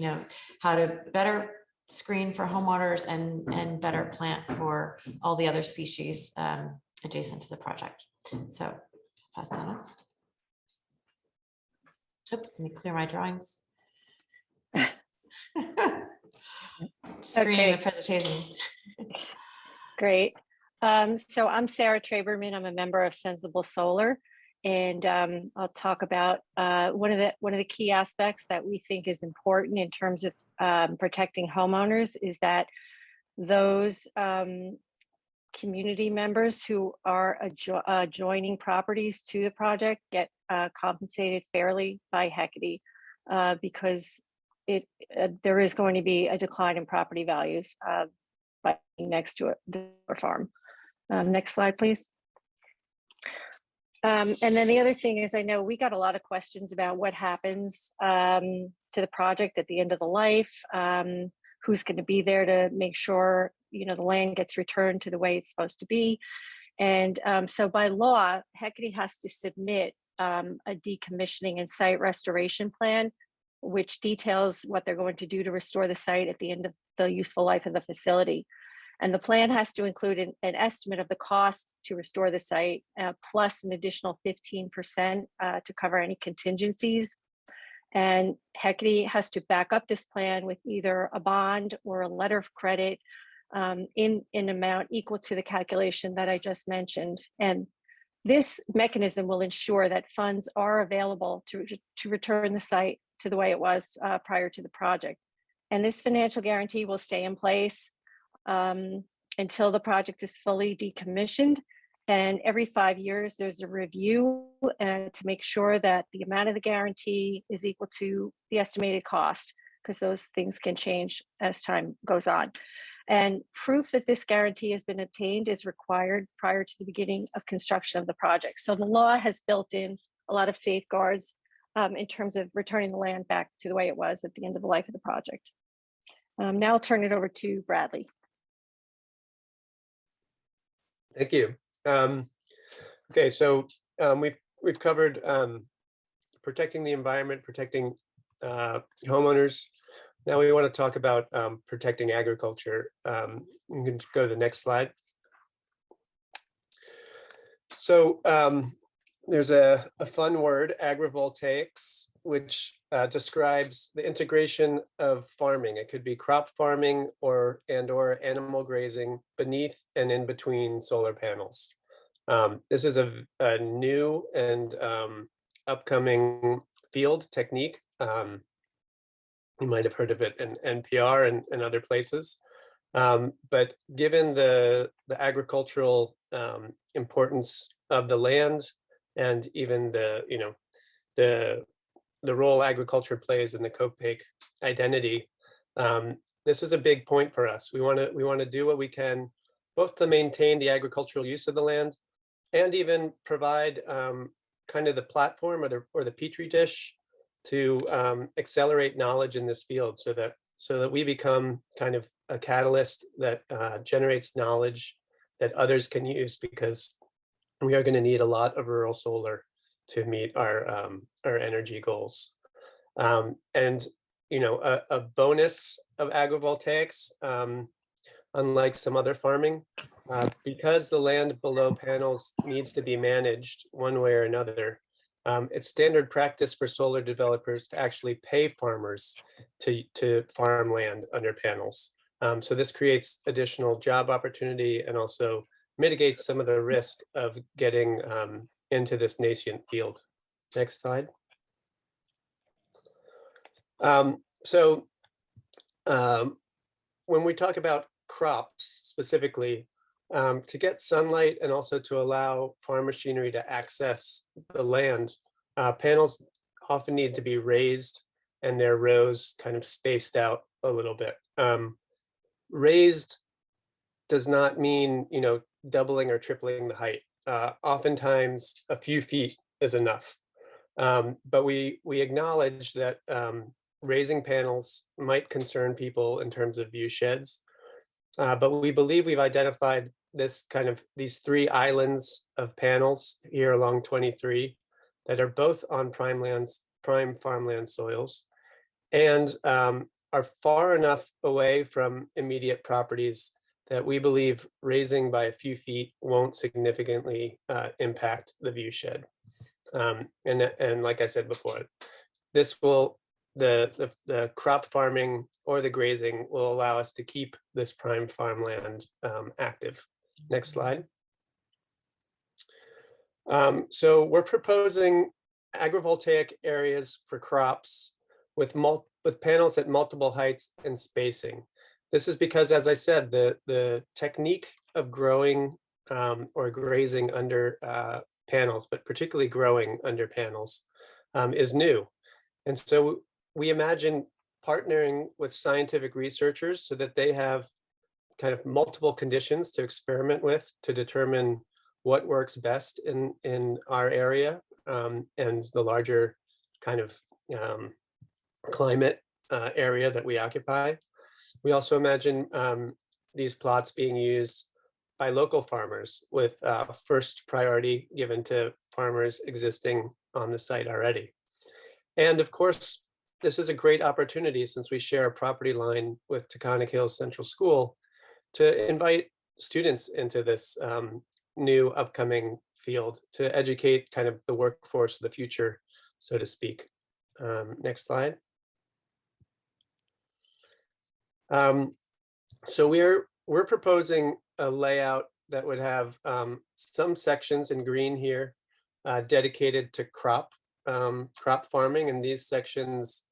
how to better screen for homeowners and better plant for all the other species adjacent to the project. So pass that on. Oops, let me clear my drawings. Screening the presentation. Great. So I'm Sarah Traberman. I'm a member of Sensible Solar, and I'll talk about one of the key aspects that we think is important in terms of protecting homeowners is that those community members who are adjoining properties to the project get compensated fairly by Hecate because there is going to be a decline in property values by being next to the farm. Next slide, please. And then the other thing is, I know we got a lot of questions about what happens to the project at the end of the life. Who's going to be there to make sure, you know, the land gets returned to the way it's supposed to be. And so by law, Hecate has to submit a decommissioning and site restoration plan, which details what they're going to do to restore the site at the end of the useful life of the facility. And the plan has to include an estimate of the cost to restore the site, plus an additional 15% to cover any contingencies. And Hecate has to back up this plan with either a bond or a letter of credit in amount equal to the calculation that I just mentioned. And this mechanism will ensure that funds are available to return the site to the way it was prior to the project. And this financial guarantee will stay in place until the project is fully decommissioned. And every 5 years, there's a review to make sure that the amount of the guarantee is equal to the estimated cost, because those things can change as time goes on. And proof that this guarantee has been obtained is required prior to the beginning of construction of the project. So the law has built in a lot of safeguards in terms of returning the land back to the way it was at the end of the life of the project. Now I'll turn it over to Bradley. Thank you. Okay, so we've covered protecting the environment, protecting homeowners. Now we want to talk about protecting agriculture. You can go to the next slide. So there's a fun word, agrivoltaics, which describes the integration of farming. It could be crop farming or animal grazing beneath and in between solar panels. This is a new and upcoming field technique. You might have heard of it in NPR and other places. But given the agricultural importance of the land and even the role agriculture plays in the Copake identity, this is a big point for us. We want to do what we can, both to maintain the agricultural use of the land and even provide kind of the platform or the petri dish to accelerate knowledge in this field, so that we become kind of a catalyst that generates knowledge that others can use, because we are going to need a lot of rural solar to meet our energy goals. And a bonus of agrivoltaics, unlike some other farming, because the land below panels needs to be managed one way or another, it's standard practice for solar developers to actually pay farmers to farm land under panels. So this creates additional job opportunity and also mitigates some of the risk of getting into this nascent field. Next slide. So when we talk about crops specifically, to get sunlight and also to allow farm machinery to access the land, panels often need to be raised and their rows kind of spaced out a little bit. Raised does not mean, doubling or tripling the height. Oftentimes a few feet is enough. But we acknowledge that raising panels might concern people in terms of view sheds. But we believe we've identified these three islands of panels here along 23 that are both on prime farmland soils and are far enough away from immediate properties that we believe raising by a few feet won't significantly impact the view shed. And like I said before, this will, the crop farming or the grazing will allow us to keep this prime farmland active. Next slide. So we're proposing agrivoltaic areas for crops with panels at multiple heights and spacing. This is because, as I said, the technique of growing or grazing under panels, but particularly growing under panels, is new. And so we imagine partnering with scientific researchers so that they have kind of multiple conditions to experiment with to determine what works best in our area and the larger kind of climate area that we occupy. We also imagine these plots being used by local farmers with first priority given to farmers existing on the site already. And of course, this is a great opportunity, since we share a property line with Taconic Hills Central School, to invite students into this new upcoming field to educate kind of the workforce of the future, so to speak. Next slide. So we're proposing a layout that would have some sections in green here dedicated to crop farming, and these sections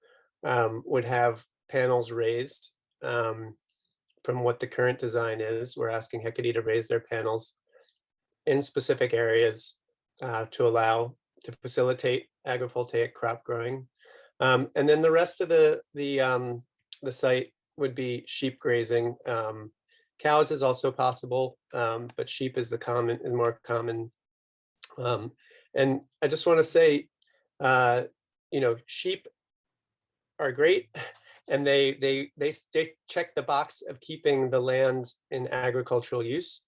would have panels raised from what the current design is. We're asking Hecate to raise their panels in specific areas to facilitate agrivoltaic crop growing. And then the rest of the site would be sheep grazing. Cows is also possible, but sheep is more common. And I just want to say, sheep are great, and they check the box of keeping the land in agricultural use,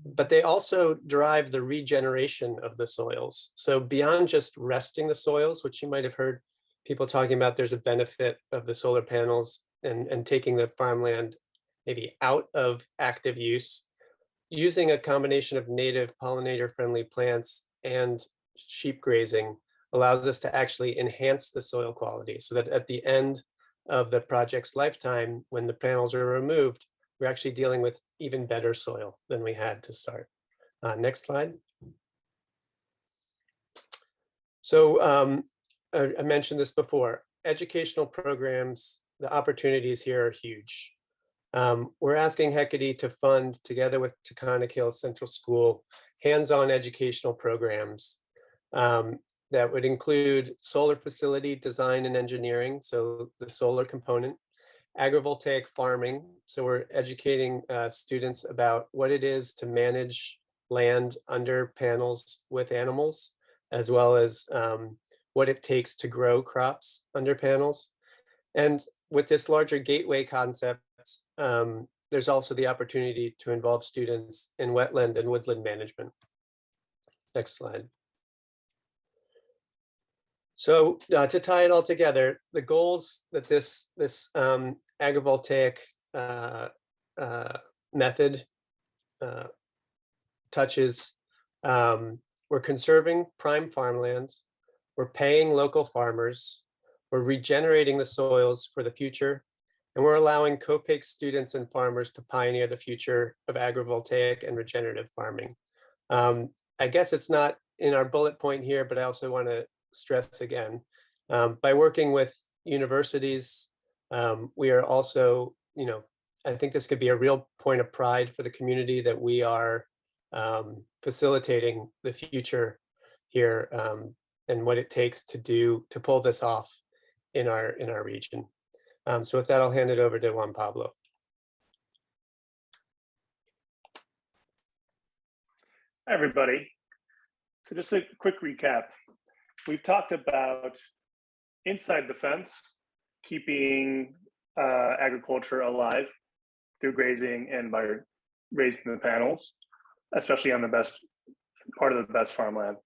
but they also drive the regeneration of the soils. So beyond just resting the soils, which you might have heard people talking about, there's a benefit of the solar panels and taking the farmland maybe out of active use, using a combination of native pollinator-friendly plants and sheep grazing allows us to actually enhance the soil quality, so that at the end of the project's lifetime, when the panels are removed, we're actually dealing with even better soil than we had to start. Next slide. So I mentioned this before, educational programs, the opportunities here are huge. We're asking Hecate to fund, together with Taconic Hills Central School, hands-on educational programs that would include solar facility design and engineering, so the solar component, agrivoltaic farming, so we're educating students about what it is to manage land under panels with animals, as well as what it takes to grow crops under panels. And with this larger gateway concept, there's also the opportunity to involve students in wetland and woodland management. Next slide. So to tie it all together, the goals that this agrivoltaic method touches, we're conserving prime farmland, we're paying local farmers, we're regenerating the soils for the future, and we're allowing Copake students and farmers to pioneer the future of agrivoltaic and regenerative farming. I guess it's not in our bullet point here, but I also want to stress again, by working with universities, we are also, I think this could be a real point of pride for the community that we are facilitating the future here and what it takes to pull this off in our region. So with that, I'll hand it over to Juan Pablo. Hi, everybody. So just a quick recap. We've talked about inside the fence, keeping agriculture alive through grazing and by raising the panels, especially on the best part of the best farmland.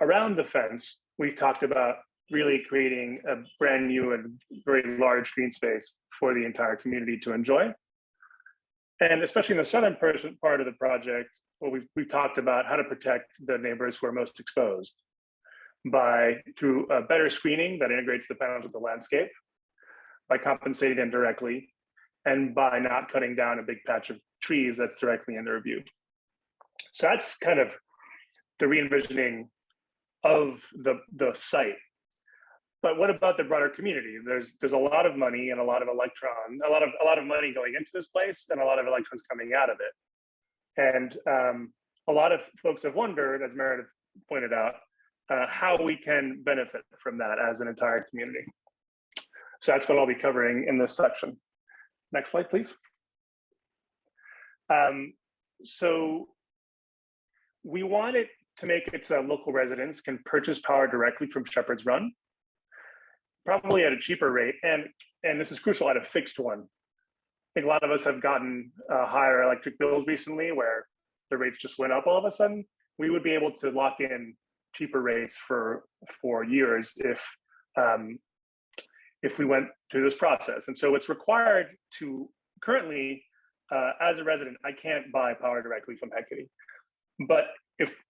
Around the fence, we've talked about really creating a brand new and very large green space for the entire community to enjoy. And especially in the southern part of the project, well, we've talked about how to protect the neighbors who are most exposed through a better screening that integrates the panels with the landscape, by compensating them directly, and by not cutting down a big patch of trees that's directly in their view. So that's kind of the re-envisioning of the site. But what about the broader community? There's a lot of money and a lot of electrons, a lot of money going into this place and a lot of electrons coming out of it. And a lot of folks have wondered, as Meredith pointed out, how we can benefit from that as an entire community. So that's what I'll be covering in this section. Next slide, please. So we wanted to make it so that local residents can purchase power directly from Shepherd's Run, probably at a cheaper rate, and this is crucial, at a fixed one. I think a lot of us have gotten higher electric bills recently where the rates just went up all of a sudden. We would be able to lock in cheaper rates for years if we went through this process. And so it's required to currently, as a resident, I can't buy power directly from Hecate. But if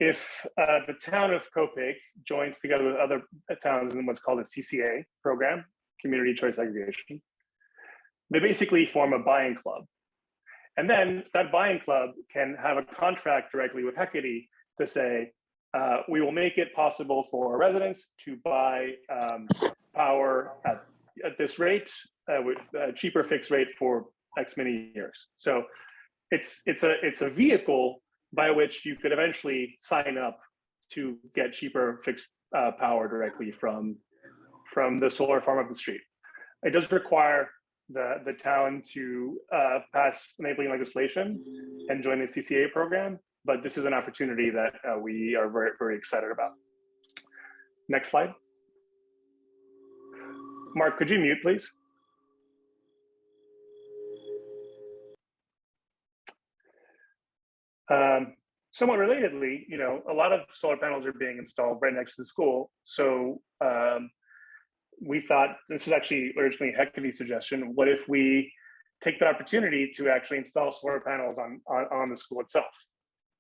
the town of Copake joins together with other towns in what's called a CCA program, Community Choice Aggregation, they basically form a buying club. And then that buying club can have a contract directly with Hecate to say, we will make it possible for residents to buy power at this rate, with a cheaper fixed rate for X many years. So it's a vehicle by which you could eventually sign up to get cheaper fixed power directly from the solar farm up the street. It does require the town to pass enabling legislation and join the CCA program, but this is an opportunity that we are very, very excited about. Next slide. Mark, could you mute, please? Somewhat relatedly, a lot of solar panels are being installed right next to the school. So we thought, this is actually originally Hecate's suggestion, what if we take the opportunity to actually install solar panels on the school itself,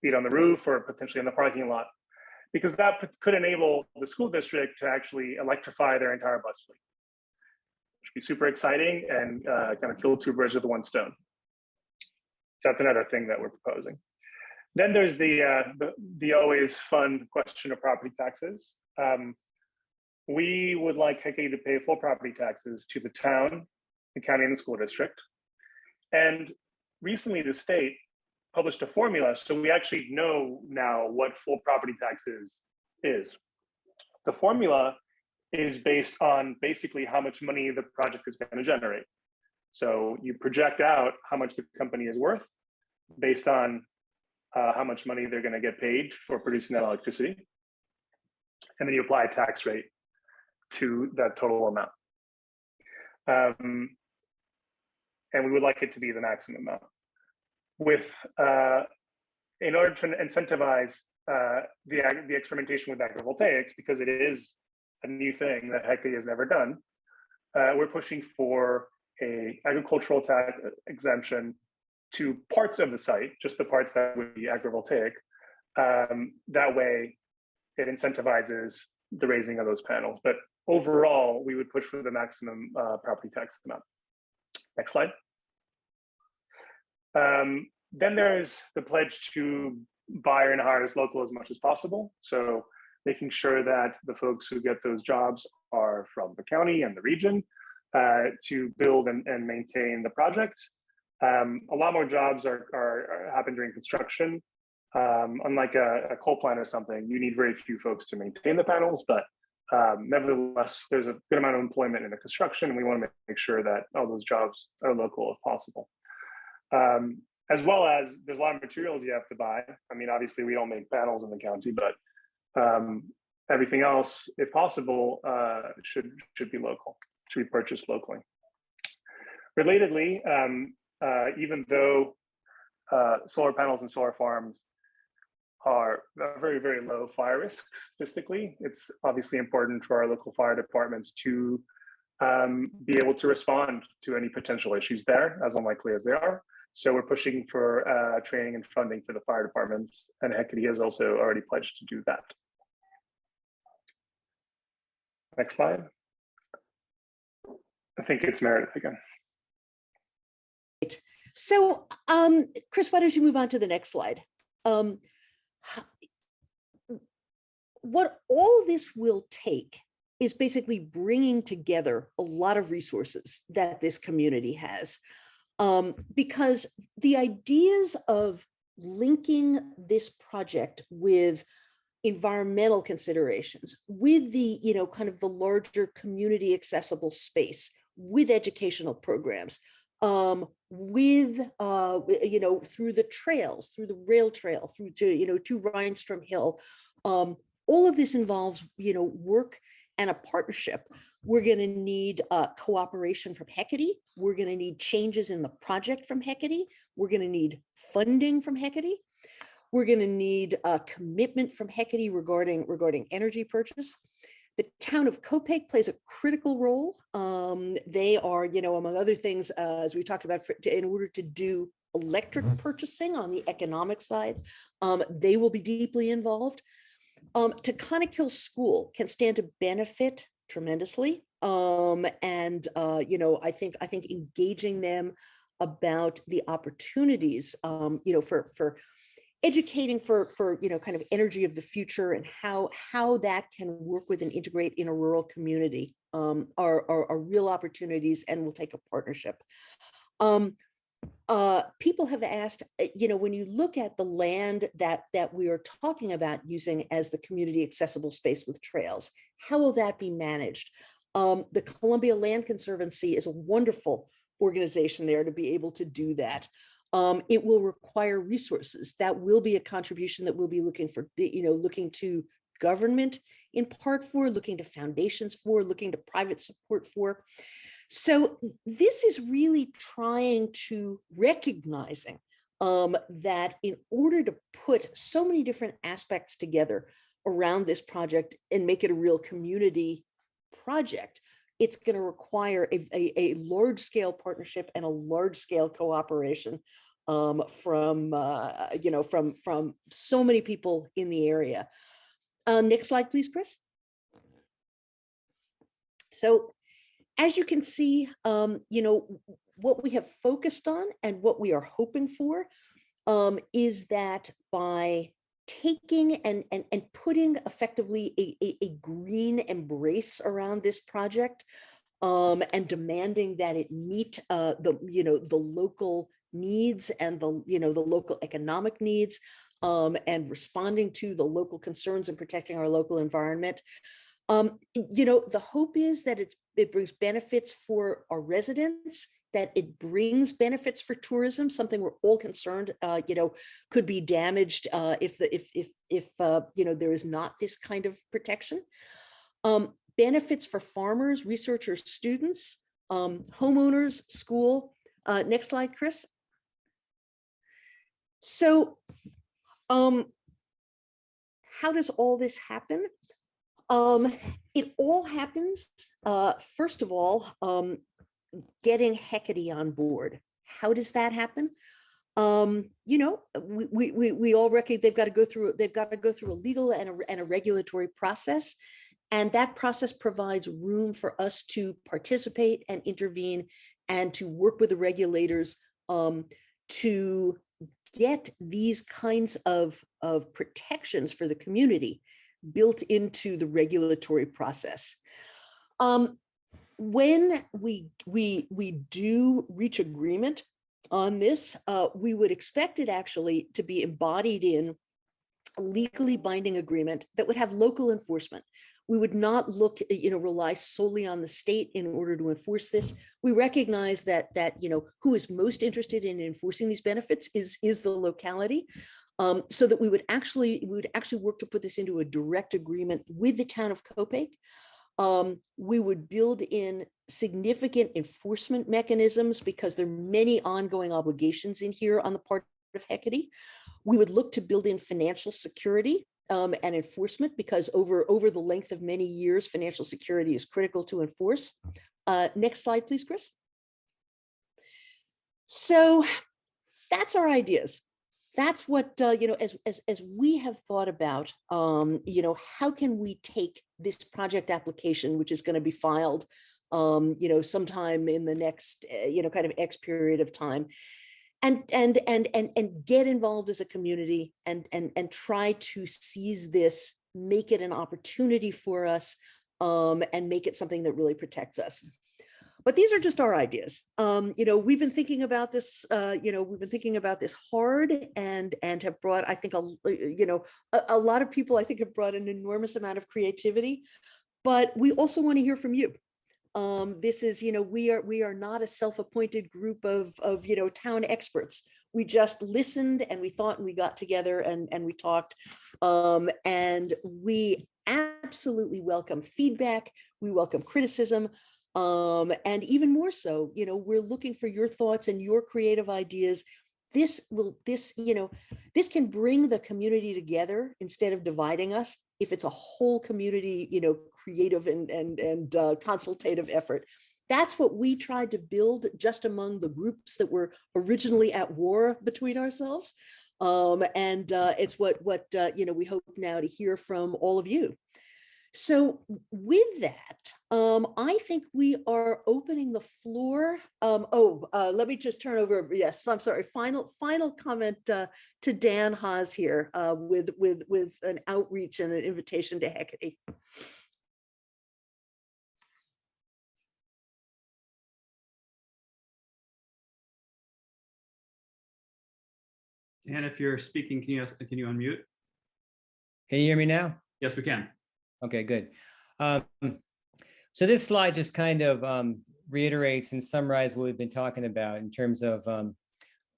be it on the roof or potentially in the parking lot, because that could enable the school district to actually electrify their entire bus fleet, which would be super exciting and kind of kill two birds with one stone. So that's another thing that we're proposing. Then there's the always fun question of property taxes. We would like Hecate to pay full property taxes to the town, the county, and the school district. And recently the state published a formula, so we actually know now what full property taxes is. The formula is based on basically how much money the project is going to generate. So you project out how much the company is worth based on how much money they're going to get paid for producing that electricity. And then you apply a tax rate to that total amount. And we would like it to be the maximum amount. In order to incentivize the experimentation with agrivoltaics, because it is a new thing that Hecate has never done, we're pushing for a agricultural tax exemption to parts of the site, just the parts that would be agrivoltaic. That way, it incentivizes the raising of those panels. But overall, we would push for the maximum property tax amount. Next slide. Then there's the pledge to buy and hire as local as much as possible. So making sure that the folks who get those jobs are from the county and the region to build and maintain the project. A lot more jobs are happen during construction. Unlike a coal plant or something, you need very few folks to maintain the panels, but nevertheless, there's a good amount of employment in the construction, and we want to make sure that all those jobs are local if possible. As well as there's a lot of materials you have to buy. I mean, obviously we don't make panels in the county, but everything else, if possible, should be local, should be purchased locally. Relatedly, even though solar panels and solar farms are very, very low fire risk statistically, it's obviously important for our local fire departments to be able to respond to any potential issues there, as unlikely as they are. So we're pushing for training and funding for the fire departments, and Hecate has also already pledged to do that. Next slide. I think it's Meredith again. So, Chris, why don't you move on to the next slide? What all this will take is basically bringing together a lot of resources that this community has. Because the ideas of linking this project with environmental considerations, with the, kind of the larger community accessible space, with educational programs, with, through the trails, through the rail trail, through to Rhinestrom Hill. All of this involves, work and a partnership. We're going to need cooperation from Hecate. We're going to need changes in the project from Hecate. We're going to need funding from Hecate. We're going to need a commitment from Hecate regarding energy purchase. The town of Copake plays a critical role. They are, among other things, as we talked about, in order to do electric purchasing on the economic side, they will be deeply involved. Taconic School can stand to benefit tremendously, and I think engaging them about the opportunities, for educating for kind of energy of the future and how that can work with and integrate in a rural community are real opportunities, and will take a partnership. People have asked, when you look at the land that we are talking about using as the community accessible space with trails, how will that be managed? The Columbia Land Conservancy is a wonderful organization there to be able to do that. It will require resources. That will be a contribution that we'll be looking for, looking to government in part for, looking to foundations for, looking to private support for. So this is really trying to recognizing that in order to put so many different aspects together around this project and make it a real community project, it's going to require a large scale partnership and a large scale cooperation from so many people in the area. Next slide, please, Chris. So as you can see, what we have focused on and what we are hoping for is that by taking and putting effectively a green embrace around this project, and demanding that it meet the local needs and the local economic needs, and responding to the local concerns and protecting our local environment. The hope is that it brings benefits for our residents, that it brings benefits for tourism, something we're all concerned, could be damaged if there is not this kind of protection. Benefits for farmers, researchers, students, homeowners, school. Next slide, Chris. So, how does all this happen? It all happens, first of all, getting Hecate on board. How does that happen? We all recognize they've got to go through a legal and a regulatory process, and that process provides room for us to participate and intervene and to work with the regulators to get these kinds of protections for the community built into the regulatory process. When we do reach agreement on this, we would expect it actually to be embodied in a legally binding agreement that would have local enforcement. We would not rely solely on the state in order to enforce this. We recognize that who is most interested in enforcing these benefits is the locality. So that we would actually work to put this into a direct agreement with the town of Copake. We would build in significant enforcement mechanisms because there are many ongoing obligations in here on the part of Hecate. We would look to build in financial security and enforcement because over the length of many years, financial security is critical to enforce. Next slide, please, Chris. So that's our ideas. That's what, as we have thought about, how can we take this project application, which is going to be filed, sometime in the next, kind of X period of time, and get involved as a community and try to seize this, make it an opportunity for us, and make it something that really protects us. But these are just our ideas. We've been thinking about this, we've been thinking about this hard and have brought, I think, a lot of people, I think, have brought an enormous amount of creativity, but we also want to hear from you. This is, we are not a self-appointed group of town experts. We just listened and we thought and we got together and we talked. And we absolutely welcome feedback. We welcome criticism. And even more so, we're looking for your thoughts and your creative ideas. This can bring the community together instead of dividing us if it's a whole community, creative and consultative effort. That's what we tried to build just among the groups that were originally at war between ourselves. It's what we hope now to hear from all of you. So with that, I think we are opening the floor. Let me just turn over. Yes, I'm sorry. Final comment to Dan Haas here with an outreach and an invitation to Hecate. Dan, if you're speaking, can you unmute? Can you hear me now? Yes, we can. Okay, good. So this slide just kind of reiterates and summarizes what we've been talking about in terms of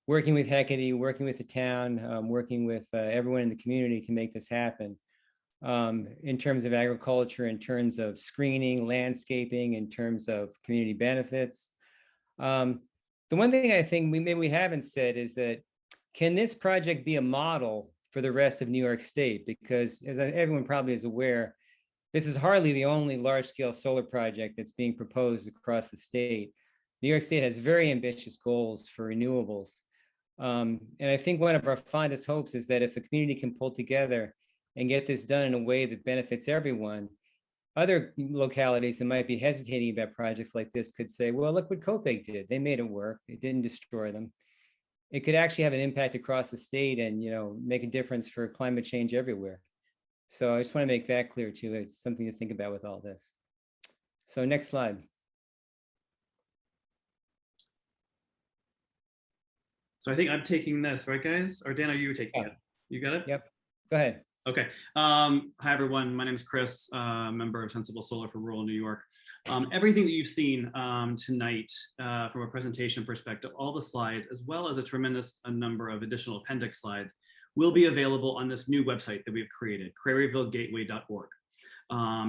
working with Hecate, working with the town, working with everyone in the community to make this happen. In terms of agriculture, in terms of screening, landscaping, in terms of community benefits. The one thing I think we haven't said is that, can this project be a model for the rest of New York State? Because as everyone probably is aware, this is hardly the only large-scale solar project that's being proposed across the state. New York State has very ambitious goals for renewables. And I think one of our fondest hopes is that if the community can pull together and get this done in a way that benefits everyone, other localities that might be hesitating about projects like this could say, well, look what Copake did. They made it work. It didn't destroy them. It could actually have an impact across the state and, make a difference for climate change everywhere. So I just want to make that clear too. It's something to think about with all this. So next slide. So I think I'm taking this, right, guys? Or Dan, are you taking it? You got it? Yep. Go ahead. Okay. Hi, everyone. My name is Chris, member of Sensible Solar for Rural New York. Everything that you've seen tonight from a presentation perspective, all the slides, as well as a tremendous number of additional appendix slides, will be available on this new website that we've created, craryvillegateway.org.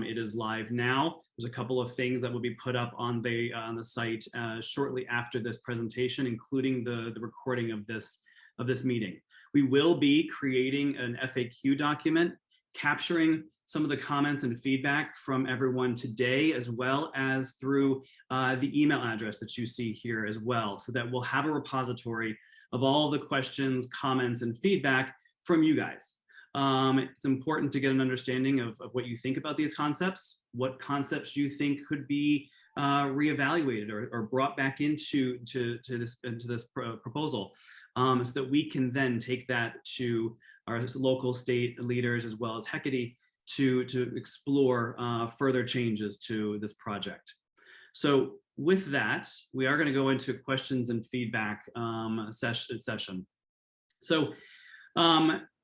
It is live now. There's a couple of things that will be put up on the site shortly after this presentation, including the recording of this meeting. We will be creating an FAQ document capturing some of the comments and feedback from everyone today, as well as through the email address that you see here as well, so that we'll have a repository of all the questions, comments, and feedback from you guys. It's important to get an understanding of what you think about these concepts, what concepts you think could be reevaluated or brought back into this proposal, so that we can then take that to our local state leaders as well as Hecate to explore further changes to this project. So with that, we are going to go into questions and feedback session. So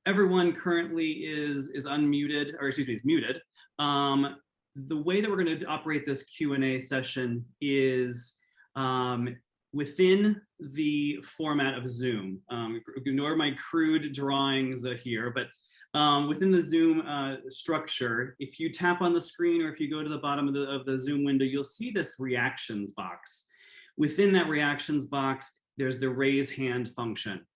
everyone currently is unmuted, or excuse me, is muted. The way that we're going to operate this Q&A session is within the format of Zoom. Ignore my crude drawings here, but within the Zoom structure, if you tap on the screen or if you go to the bottom of the Zoom window, you'll see this reactions box. Within that reactions box, there's the raise hand function.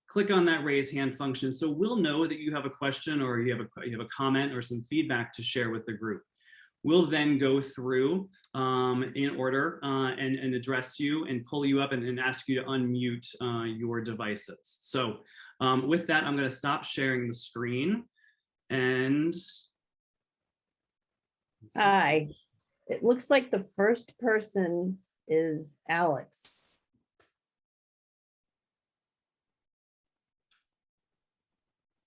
Click on that raise hand function so we'll know that you have a question or you have a comment or some feedback to share with the group. We'll then go through in order and address you and pull you up and ask you to unmute your devices. So with that, I'm going to stop sharing the screen and. Hi, it looks like the first person is Alex.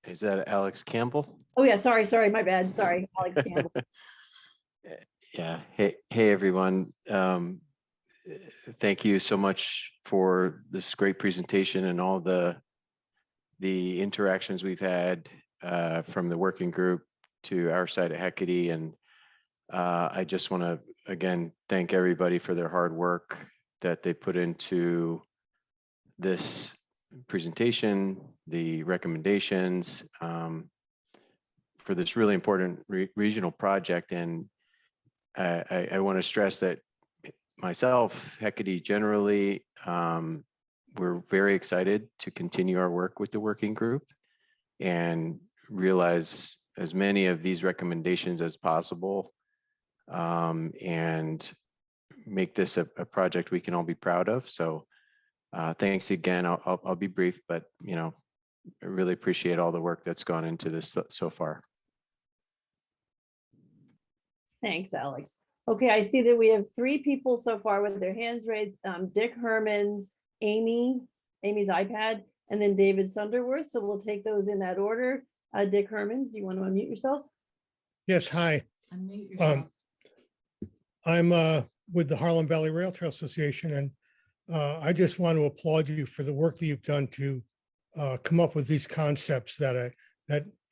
Is that Alex Campbell? Oh yeah, sorry, my bad. Sorry, Alex Campbell. Yeah. Hey everyone. thank you so much for this great presentation and all the interactions we've had from the working group to our side at Hecate. And I just want to, again, thank everybody for their hard work that they put into this presentation, the recommendations for this really important regional project. And I want to stress that myself, Hecate generally, we're very excited to continue our work with the working group and realize as many of these recommendations as possible, and make this a project we can all be proud of. So thanks again. I'll be brief, but I really appreciate all the work that's gone into this so far. Thanks, Alex. Okay, I see that we have 3 people so far with their hands raised. Dick Hermans, Amy's iPad, and then David Sunderworth. So we'll take those in that order. Dick Hermans, do you want to unmute yourself? Yes, hi. Unmute yourself. I'm with the Harlem Valley Rail Trail Association, and I just want to applaud you for the work that you've done to come up with these concepts that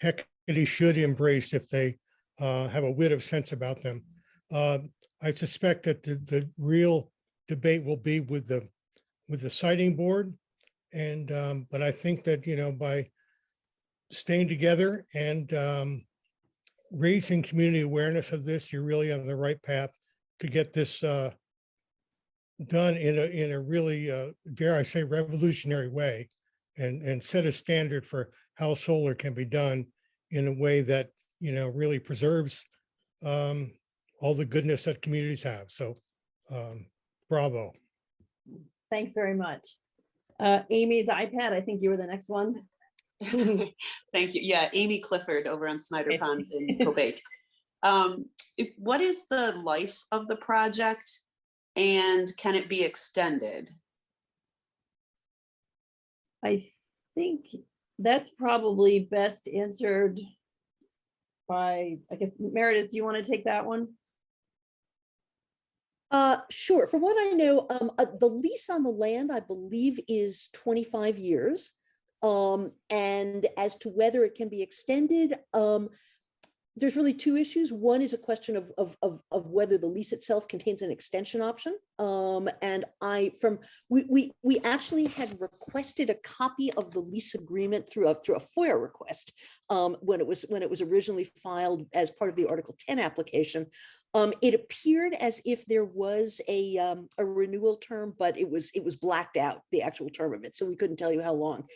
Hecate should embrace if they have a wit of sense about them. I suspect that the real debate will be with the siting board, and but I think that by staying together and raising community awareness of this, you're really on the right path to get this done in a really dare I say revolutionary way, and set a standard for how solar can be done in a way that really preserves all the goodness that communities have. So bravo. Thanks very much. Amy's iPad, I think you were the next one. Thank you. Yeah, Amy Clifford over on Snyder Ponds in Copake. What is the life of the project, and can it be extended? I think that's probably best answered by, I guess, Meredith, do you want to take that one? Sure. From what I know, the lease on the land, I believe, is 25 years. And as to whether it can be extended, there's really 2 issues. One is a question of whether the lease itself contains an extension option. And we actually had requested a copy of the lease agreement through a FOIA request when it was originally filed as part of the Article 10 application. It appeared as if there was a renewal term, but it was blacked out, the actual term of it, so we couldn't tell you how long.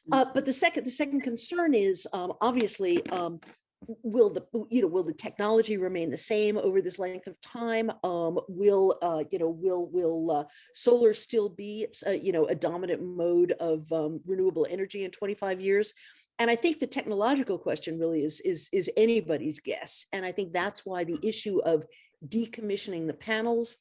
But the second concern is obviously, will the technology remain the same over this length of time? Will solar still be a dominant mode of renewable energy in 25 years? And I think the technological question really is anybody's guess. And I think that's why the issue of decommissioning the panels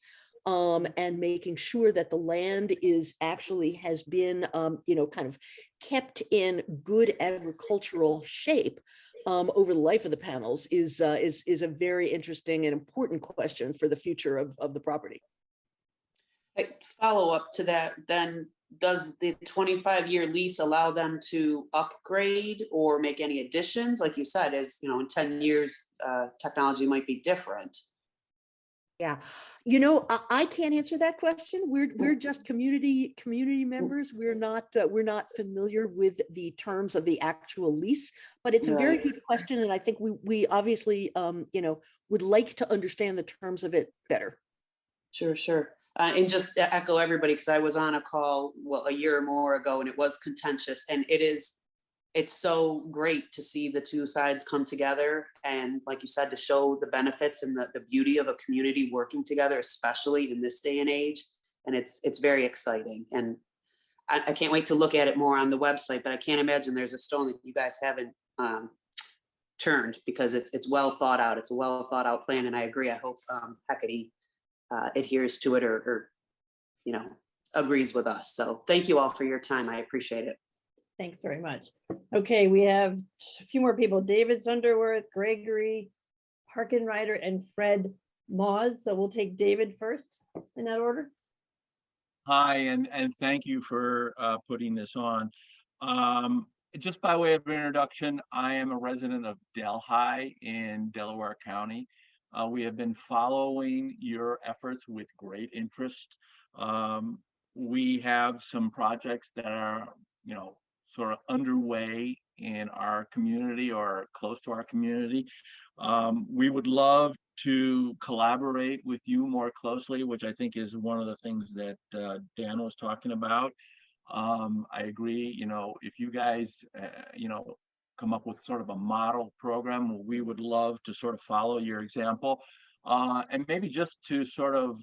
and making sure that the land has been kind of kept in good agricultural shape over the life of the panels is a very interesting and important question for the future of the property. Follow up to that, then, does the 25-year lease allow them to upgrade or make any additions? Like you said, in 10 years, technology might be different. Yeah, I can't answer that question. We're just community members. We're not familiar with the terms of the actual lease, but it's a very good question, and I think we obviously would like to understand the terms of it better. Sure. And just to echo everybody, because I was on a call a year or more ago, and it was contentious, and it's so great to see the 2 sides come together, and like you said, to show the benefits and the beauty of a community working together, especially in this day and age. And it's very exciting, and I can't wait to look at it more on the website, but I can't imagine there's a stone that you guys haven't turned, because it's well thought out. It's a well thought out plan, and I agree. I hope Hecate adheres to it or agrees with us. So thank you all for your time. I appreciate it. Thanks very much. Okay, we have a few more people: David Sunderworth, Gregory Harkenrider, and Fred Moz. So we'll take David first in that order. Hi, and thank you for putting this on. Just by way of introduction, I am a resident of Delhi in Delaware County. We have been following your efforts with great interest. We have some projects that are, sort of underway in our community or close to our community. We would love to collaborate with you more closely, which I think is one of the things that Dan was talking about. I agree, if you guys, come up with sort of a model program, we would love to sort of follow your example. And maybe just to sort of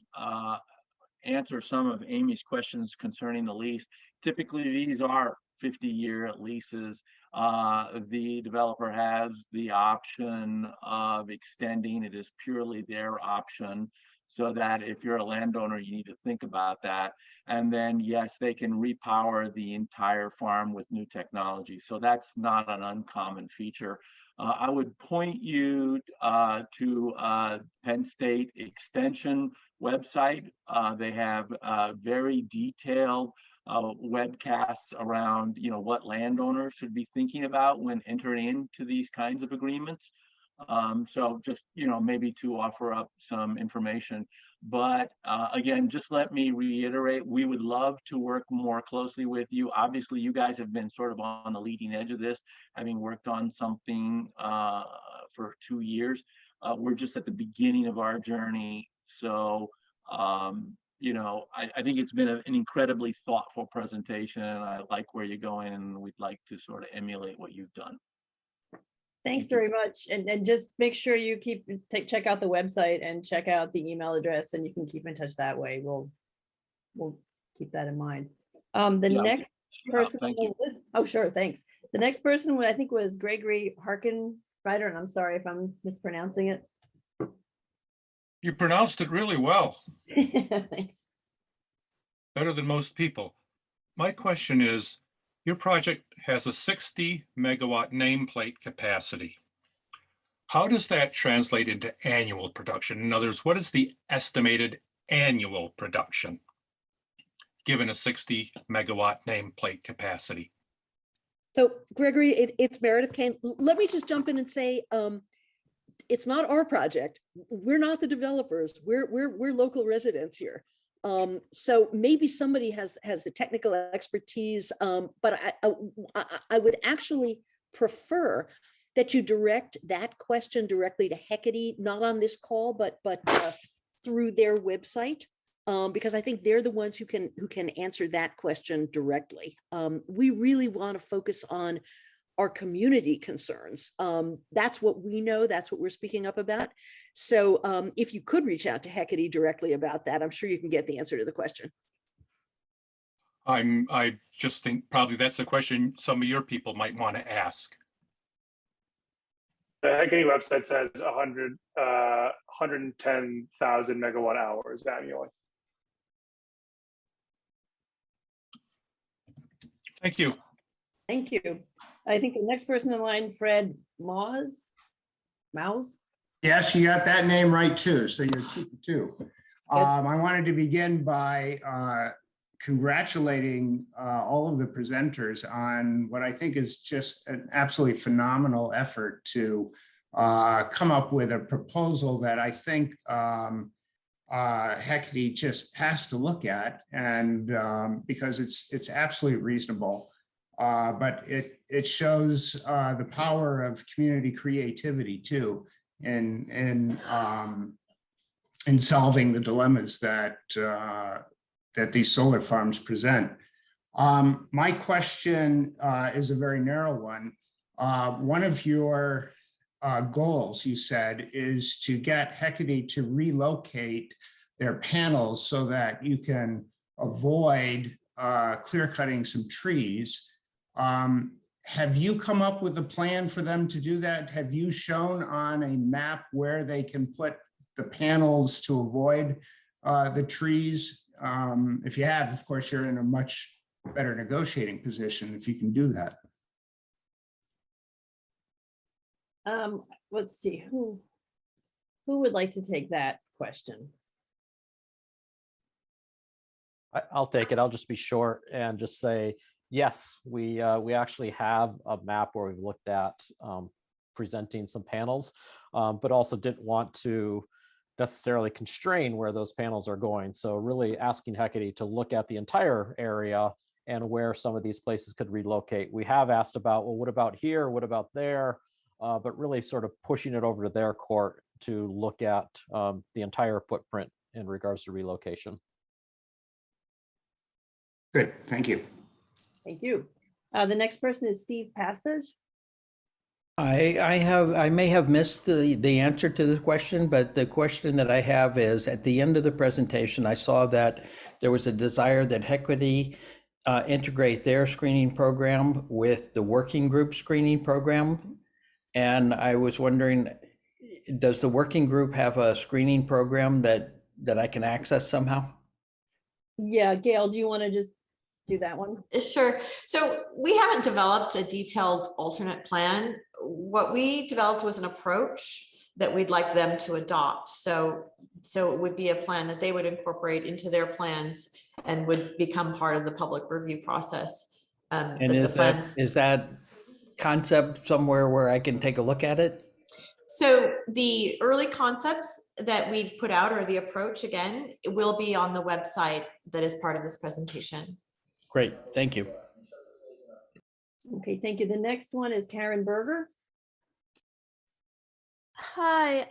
answer some of Amy's questions concerning the lease. Typically, these are 50-year leases. The developer has the option of extending. It is purely their option, so that if you're a landowner, you need to think about that. And then, yes, they can repower the entire farm with new technology. So that's not an uncommon feature. I would point you to Penn State Extension website. They have very detailed webcasts around, what landowners should be thinking about when entering into these kinds of agreements. So just, maybe to offer up some information. But again, just let me reiterate, we would love to work more closely with you. Obviously, you guys have been sort of on the leading edge of this, having worked on something for 2 years. We're just at the beginning of our journey. So, I think it's been an incredibly thoughtful presentation, and I like where you're going, and we'd like to sort of emulate what you've done. Thanks very much. And just make sure you check out the website and check out the email address, and you can keep in touch that way. We'll keep that in mind. Next person on the list. Oh, sure, thanks. The next person I think was Gregory Harkenrider, and I'm sorry if I'm mispronouncing it. You pronounced it really well. Thanks. Better than most people. My question is, your project has a 60 megawatt nameplate capacity. How does that translate into annual production? In other words, what is the estimated annual production given a 60 megawatt nameplate capacity? So Gregory, it's Meredith Kane. Let me just jump in and say, it's not our project. We're not the developers. We're local residents here. So maybe somebody has the technical expertise, but I would actually prefer that you direct that question directly to Hecate, not on this call, but through their website, because I think they're the ones who can answer that question directly. We really want to focus on our community concerns. That's what we know. That's what we're speaking up about. So if you could reach out to Hecate directly about that, I'm sure you can get the answer to the question. I just think probably that's a question some of your people might want to ask. The Hecate website says 110,000 megawatt hours annually. Thank you. Thank you. I think the next person in line, Fred Mouse. Yes, you got that name right too. So you're 2 for 2. I wanted to begin by congratulating all of the presenters on what I think is just an absolutely phenomenal effort to come up with a proposal that I think Hecate just has to look at, and because it's absolutely reasonable. But it shows the power of community creativity too, in solving the dilemmas that these solar farms present. My question is a very narrow one. One of your goals, you said, is to get Hecate to relocate their panels so that you can avoid clear cutting some trees. Have you come up with a plan for them to do that? Have you shown on a map where they can put the panels to avoid the trees? If you have, of course, you're in a much better negotiating position if you can do that. Let's see, who would like to take that question? I'll take it. I'll just be short and just say, yes, we actually have a map where we've looked at presenting some panels, but also didn't want to necessarily constrain where those panels are going. So really asking Hecate to look at the entire area and where some of these places could relocate. We have asked about, well, what about here? What about there? But really sort of pushing it over to their court to look at the entire footprint in regards to relocation. Good, thank you. Thank you. The next person is Steve Passage. I may have missed the answer to the question, but the question that I have is, at the end of the presentation, I saw that there was a desire that Hecate integrate their screening program with the working group screening program. And I was wondering, does the working group have a screening program that I can access somehow? Yeah, Gail, do you want to just do that one? Sure. So we haven't developed a detailed alternate plan. What we developed was an approach that we'd like them to adopt. So it would be a plan that they would incorporate into their plans and would become part of the public review process. And is that concept somewhere where I can take a look at it? So the early concepts that we've put out, or the approach, again, it will be on the website that is part of this presentation. Great, thank you. Okay, thank you. The next one is Karen Berger. Hi,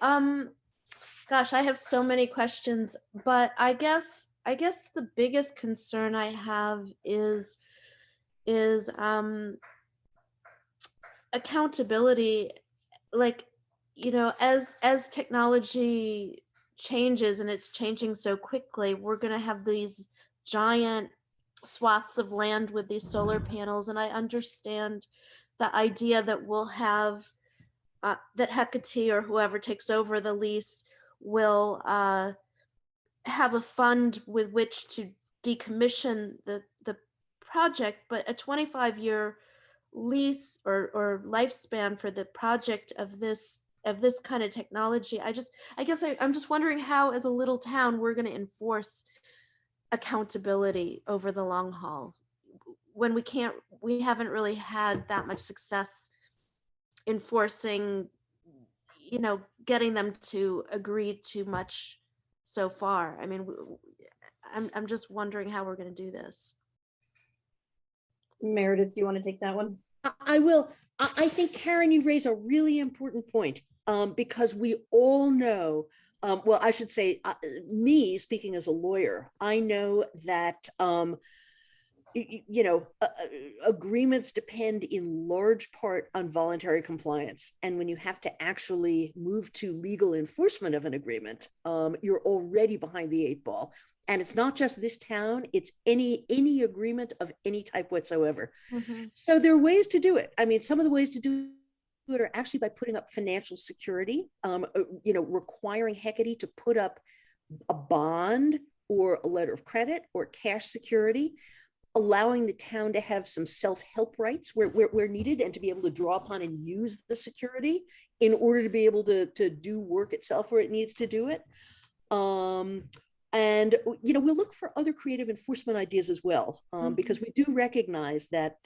gosh, I have so many questions, but I guess the biggest concern I have is accountability. Like, you know, as technology changes, and it's changing so quickly, we're going to have these giant swaths of land with these solar panels, and I understand the idea that we'll have that Hecate or whoever takes over the lease will have a fund with which to decommission the project, but a 25-year lease or lifespan for the project of this kind of technology, I guess I'm just wondering how, as a little town, we're going to enforce accountability over the long haul when we haven't really had that much success enforcing, you know, getting them to agree too much so far. I mean, I'm just wondering how we're going to do this. Meredith, do you want to take that one? I will. I think, Karen, you raise a really important point, because we all know, well, I should say, me speaking as a lawyer, I know that, you know, agreements depend in large part on voluntary compliance. And when you have to actually move to legal enforcement of an agreement, you're already behind the 8 ball. And it's not just this town, it's any agreement of any type whatsoever. Mm-hmm. So there are ways to do it. I mean, some of the ways to do it are actually by putting up financial security, you know, requiring Hecate to put up a bond or a letter of credit or cash security, allowing the town to have some self-help rights where needed, and to be able to draw upon and use the security in order to be able to do work itself where it needs to do it. And, you know, we'll look for other creative enforcement ideas as well, because we do recognize that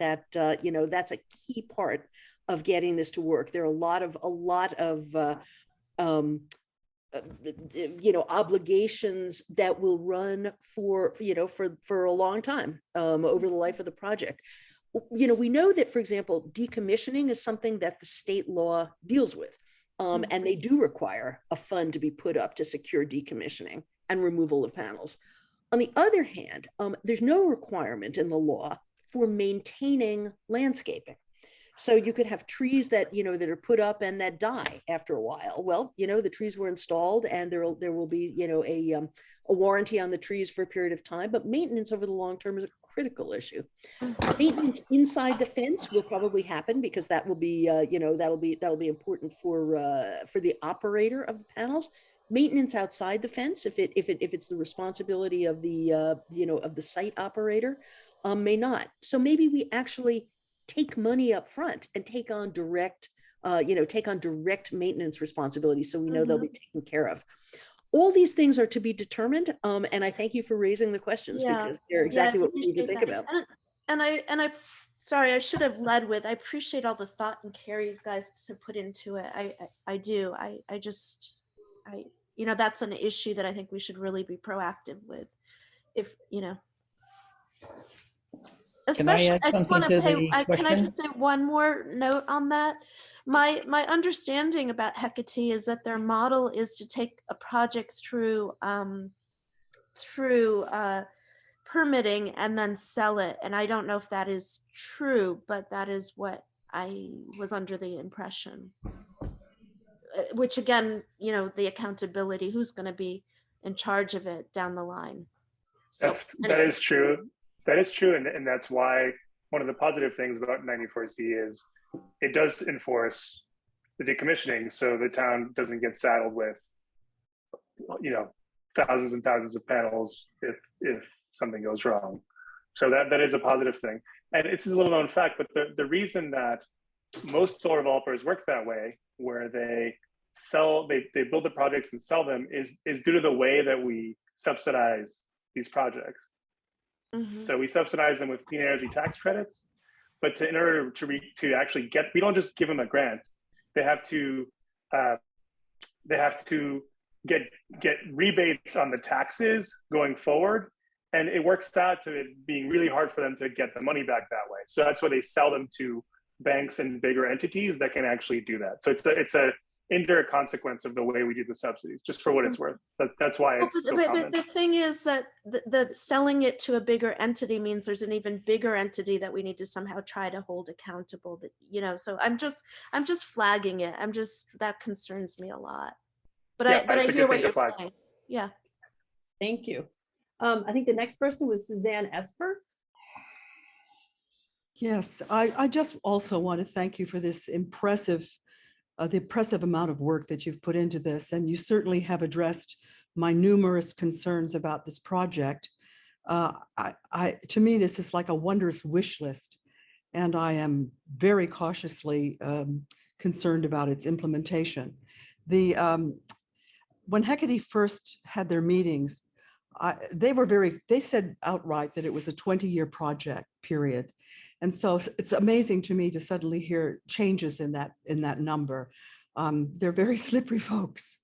you know, that's a key part of getting this to work. There are a lot of you know, obligations that will run for a long time over the life of the project. You know, we know that, for example, decommissioning is something that the state law deals with, and they do require a fund to be put up to secure decommissioning and removal of panels. On the other hand, there's no requirement in the law for maintaining landscaping. So you could have trees that, you know, that are put up and that die after a while. Well, you know, the trees were installed, and there will be, you know, a warranty on the trees for a period of time, but maintenance over the long term is a critical issue. Maintenance inside the fence will probably happen, because that will be, you know, that'll be important for the operator of the panels. Maintenance outside the fence, if it's the responsibility of the you know, of the site operator, may not. So maybe we actually take money up front and take on direct maintenance responsibility, so we know they'll be taken care of. all these things are to be determined. And I thank you for raising the questions because they're exactly what we need to think about. And I sorry, I should have led with, I appreciate all the thought and care you guys have put into it. I do. I just, you know, that's an issue that I think we should really be proactive with. If, you know, especially, I just want to pay, can I just say one more note on that? My understanding about Hecate is that their model is to take a project through permitting and then sell it. And I don't know if that is true, but that is what I was under the impression. Which again, you know, the accountability, who's going to be in charge of it down the line. So that is true. That is true. And that's why one of the positive things about 94C is it does enforce the decommissioning. So the town doesn't get saddled with, you know, thousands and thousands of panels if something goes wrong. So that is a positive thing. And it's a little known fact, but the reason that most solar developers work that way, where they build the projects and sell them, is due to the way that we subsidize these projects. Mm-hmm. So we subsidize them with clean energy tax credits, but in order to actually get, we don't just give them a grant. They have to get rebates on the taxes going forward. And it works out to it being really hard for them to get the money back that way. So that's why they sell them to banks and bigger entities that can actually do that. So it's a indirect consequence of the way we do the subsidies, just for what it's worth. That's why it's so common. But the thing is that the selling it to a bigger entity means there's an even bigger entity that we need to somehow try to hold accountable. That, you know, so I'm just flagging it. That concerns me a lot. But yeah, I hear what you're saying. Yeah. Thank you. I think the next person was Suzanne Esper. Yes, I just also want to thank you for this the impressive amount of work that you've put into this, and you certainly have addressed my numerous concerns about this project. To me, this is like a wondrous wish list, and I am very cautiously concerned about its implementation. When Hecate first had their meetings, they said outright that it was a 20-year project period. And so it's amazing to me to suddenly hear changes in that number. They're very slippery folks.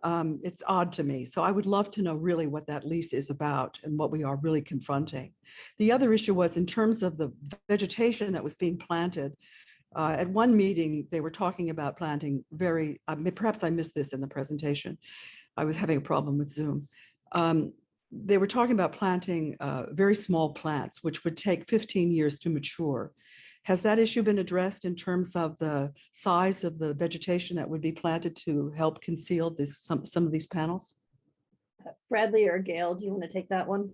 It's odd to me. So I would love to know really what that lease is about and what we are really confronting. The other issue was in terms of the vegetation that was being planted. At one meeting, they were talking about planting perhaps I missed this in the presentation. I was having a problem with Zoom. They were talking about planting very small plants, which would take 15 years to mature. Has that issue been addressed in terms of the size of the vegetation that would be planted to help conceal some of these panels? Bradley or Gail, do you want to take that one?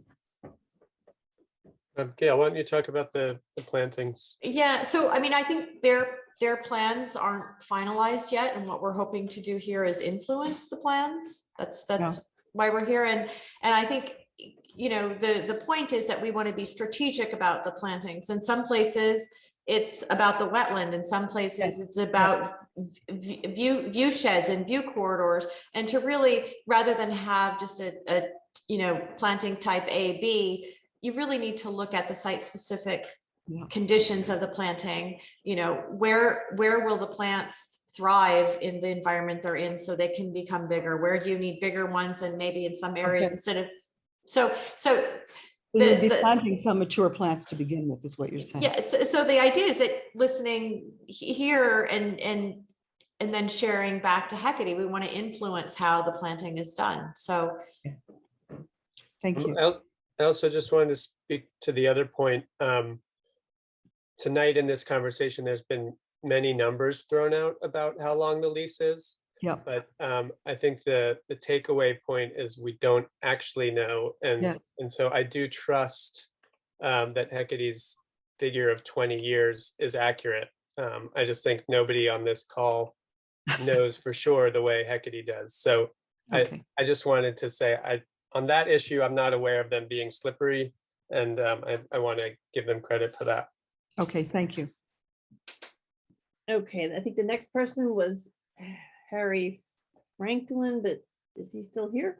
Gail, why don't you talk about the plantings? Yeah, so I mean, I think their plans aren't finalized yet, and what we're hoping to do here is influence the plans. That's why we're here. And I think, you know, the point is that we want to be strategic about the plantings. In some places, it's about the wetland. In some places, it's about view sheds and view corridors. And to really, rather than have just a you know, planting type A, B, you really need to look at the site-specific conditions of the planting. You know, where will the plants thrive in the environment they're in so they can become bigger? Where do you need bigger ones? And maybe in some areas instead of, so you'd be planting some mature plants to begin with, is what you're saying. Yeah, so the idea is that listening here and then sharing back to Hecate, we want to influence how the planting is done. So thank you. I also just wanted to speak to the other point. Tonight in this conversation, there's been many numbers thrown out about how long the lease is. Yeah. But I think the takeaway point is we don't actually know. And so I do trust that Hecate's figure of 20 years is accurate. I just think nobody on this call knows for sure the way Hecate does. So I just wanted to say, on that issue, I'm not aware of them being slippery, and I want to give them credit for that. Okay, thank you. Okay, I think the next person was Harry Franklin, but Is he still here?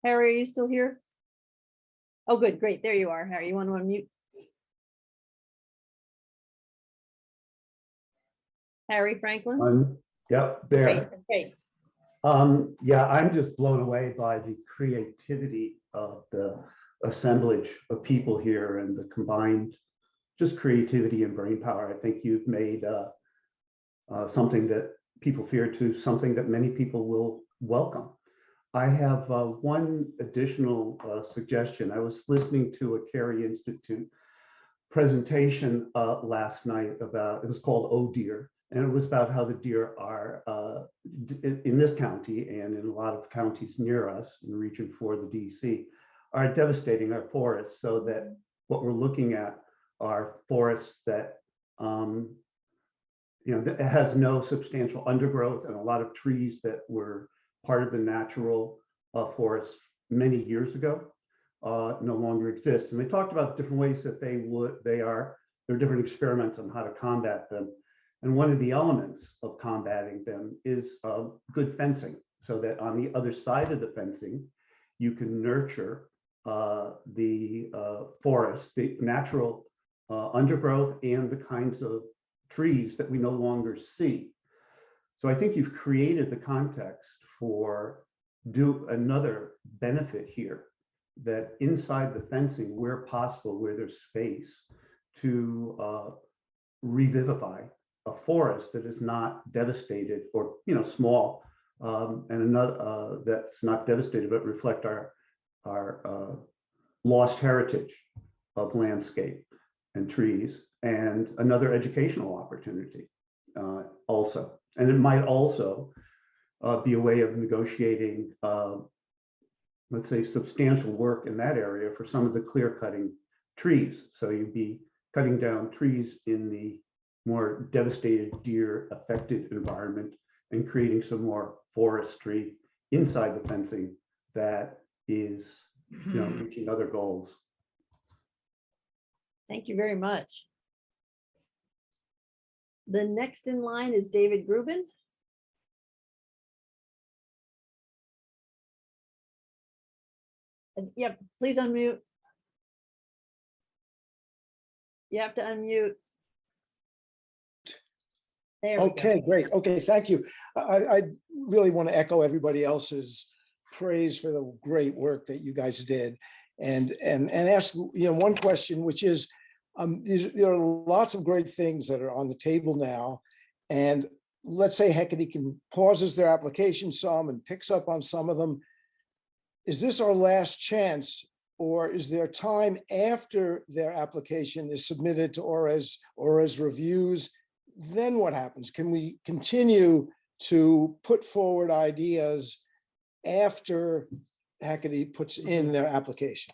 Harry, are you still here? Oh, good, great. There you are, Harry. You want to unmute? Harry Franklin? Yep, Great, there. okay. Yeah, I'm just blown away by the creativity of the assemblage of people here and the combined just creativity and brain power. I think you've made something that people fear to something that many people will welcome. I have one additional suggestion. I was listening to a Carey Institute presentation last night about, it was called Oh Deer, and it was about how the deer are in this county and in a lot of counties near us in Region 4, the DC, are devastating our forests, so that what we're looking at are forests that that has no substantial undergrowth, and a lot of trees that were part of the natural forest many years ago no longer exist. And they talked about different ways that there are different experiments on how to combat them. And one of the elements of combating them is good fencing, so that on the other side of the fencing, you can nurture the forest, the natural undergrowth, and the kinds of trees that we no longer see. So I think you've created the context for another benefit here, that inside the fencing, where possible, where there's space, to revivify a forest that is not devastated, or small, and another that's not devastated, but reflect our lost heritage of landscape and trees, and another educational opportunity also. And it might also be a way of negotiating, let's say, substantial work in that area for some of the clear cutting trees. So you'd be cutting down trees in the more devastated deer affected environment and creating some more forestry inside the fencing that is reaching other goals. Thank you very much. The next in line is David Grubin. Yep, please unmute. You have to unmute. There we Okay, go. great. Okay, thank you. I really want to echo everybody else's praise for the great work that you guys did, and ask one question, which is, there are lots of great things that are on the table now, and let's say Hecate pauses their application some and picks up on some of them. Is this our last chance, or is there time after their application is submitted to ORES reviews? Then what happens? Can we continue to put forward ideas after Hecate puts in their application?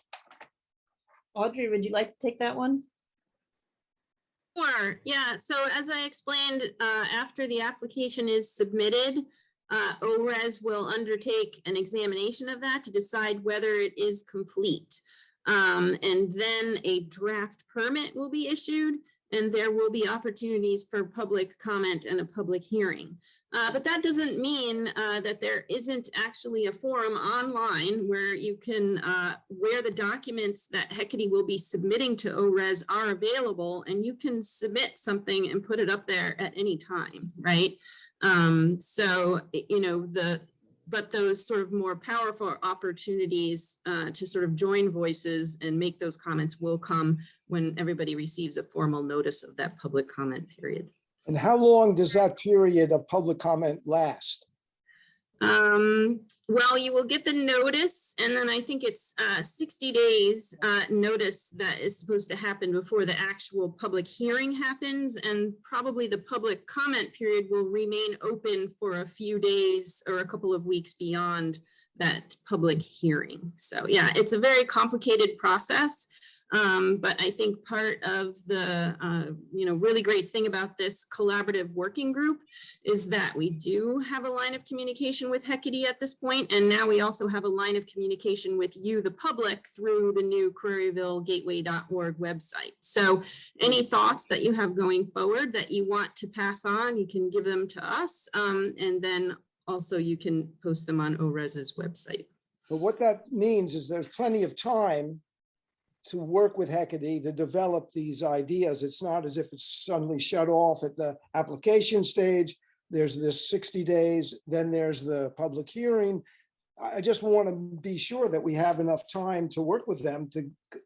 Audrey, would you like to take that one? Sure. Yeah. So as I explained, after the application is submitted, ORES will undertake an examination of that to decide whether it is complete. And then a draft permit will be issued, and there will be opportunities for public comment and a public hearing. But that doesn't mean that there isn't actually a forum online where you can, where the documents that Hecate will be submitting to ORES are available, and you can submit something and put it up there at any time, right? So, but those sort of more powerful opportunities to sort of join voices and make those comments will come when everybody receives a formal notice of that public comment period. And how long does that period of public comment last? Well, you will get the notice, and then I think it's 60 days notice that is supposed to happen before the actual public hearing happens, and probably the public comment period will remain open for a few days or a couple of weeks beyond that public hearing. So yeah, it's a very complicated process. But I think part of the really great thing about this collaborative working group is that we do have a line of communication with Hecate at this point, and now we also have a line of communication with you, the public, through the new craryvillegateway.org website. So any thoughts that you have going forward that you want to pass on, you can give them to us, and then also you can post them on ORES's website. But what that means is there's plenty of time to work with Hecate to develop these ideas. It's not as if it's suddenly shut off at the application stage. There's this 60 days, then there's the public hearing. I just want to be sure that we have enough time to work with them.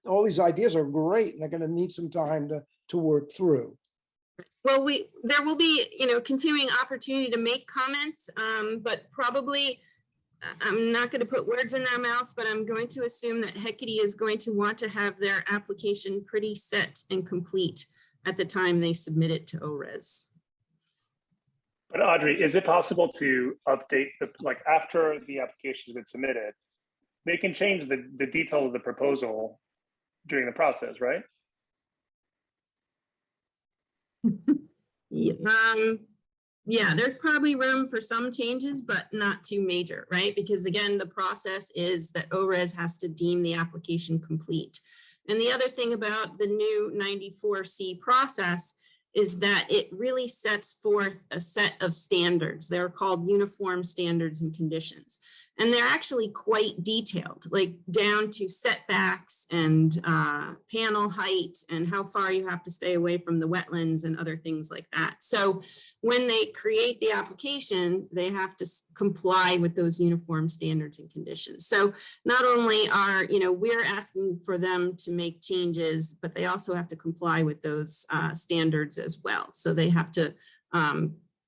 All these ideas are great, and they're going to need some time to work through. Well, there will be, continuing opportunity to make comments, but probably I'm not going to put words in their mouth, but I'm going to assume that Hecate is going to want to have their application pretty set and complete at the time they submit it to ORES. But Audrey, is it possible to update after the application has been submitted, they can change the detail of the proposal during the process, right? Yeah, there's probably room for some changes, but not too major, right? Because again, the process is that ORES has to deem the application complete. And the other thing about the new 94C process is that it really sets forth a set of standards. They're called uniform standards and conditions. And they're actually quite detailed, like down to setbacks and panel height and how far you have to stay away from the wetlands and other things like that. So when they create the application, they have to comply with those uniform standards and conditions. So not only are, we're asking for them to make changes, but they also have to comply with those standards as well. So they have to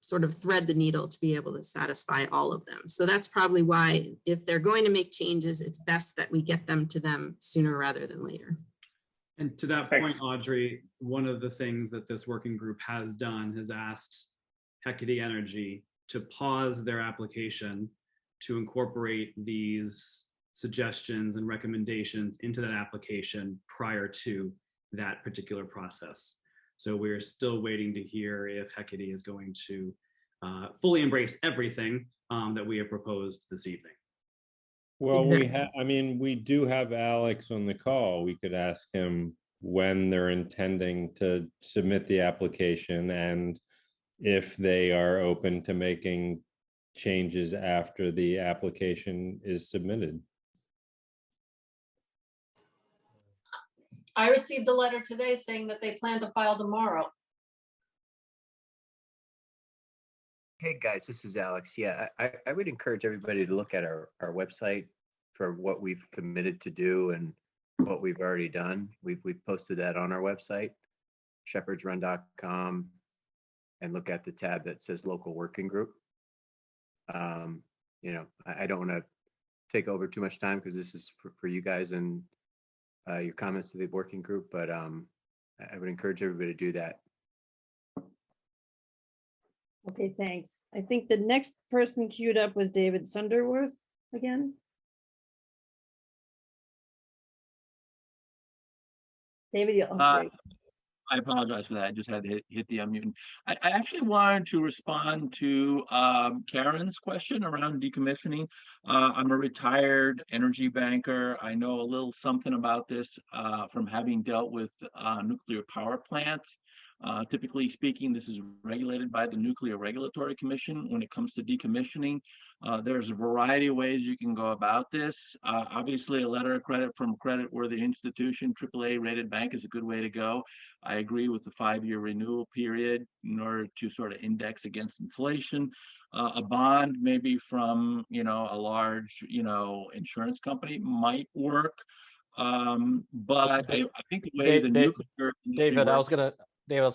sort of thread the needle to be able to satisfy all of them. So that's probably why if they're going to make changes, it's best that we get them to them sooner rather than later. And to that point, Audrey, one of the things that this working group has done has asked Hecate Energy to pause their application to incorporate these suggestions and recommendations into that application prior to that particular process. So we're still waiting to hear if Hecate is going to fully embrace everything that we have proposed this evening. Well, we do have Alex on the call. We could ask him when they're intending to submit the application and if they are open to making changes after the application is submitted. I received a letter today saying that they plan to file tomorrow. Hey guys, this is Alex. Yeah, I would encourage everybody to look at our website for what we've committed to do and what we've already done. We've posted that on our website, shepherdsrun.com, and look at the tab that says local working group. I don't want to take over too much time because this is for you guys and your comments to the working group, but I would encourage everybody to do that. Okay, thanks. I think the next person queued up was David Sunderworth again. David, I apologize for that. I just had to hit the unmute. I actually wanted to respond to Karen's question around decommissioning. I'm a retired energy banker. I know a little something about this from having dealt with nuclear power plants. Typically speaking, this is regulated by the Nuclear Regulatory Commission when it comes to decommissioning. There's a variety of ways you can go about this. Obviously, a letter of credit from a credit-worthy institution, AAA rated bank is a good way to go. I agree with the 5-year renewal period in order to sort of index against inflation. A bond maybe from, a large, insurance company might work. But I think the way the nuclear David, I was going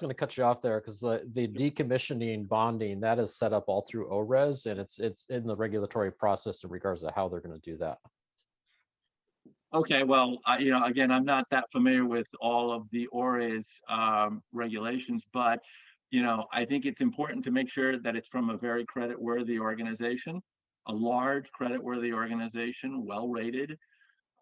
to cut you off there because the decommissioning bonding that is set up all through ORES, and it's in the regulatory process in regards to how they're going to do that. Okay, well, again, I'm not that familiar with all of the ORES regulations, but I think it's important to make sure that it's from a very credit-worthy organization, a large credit-worthy organization, well-rated.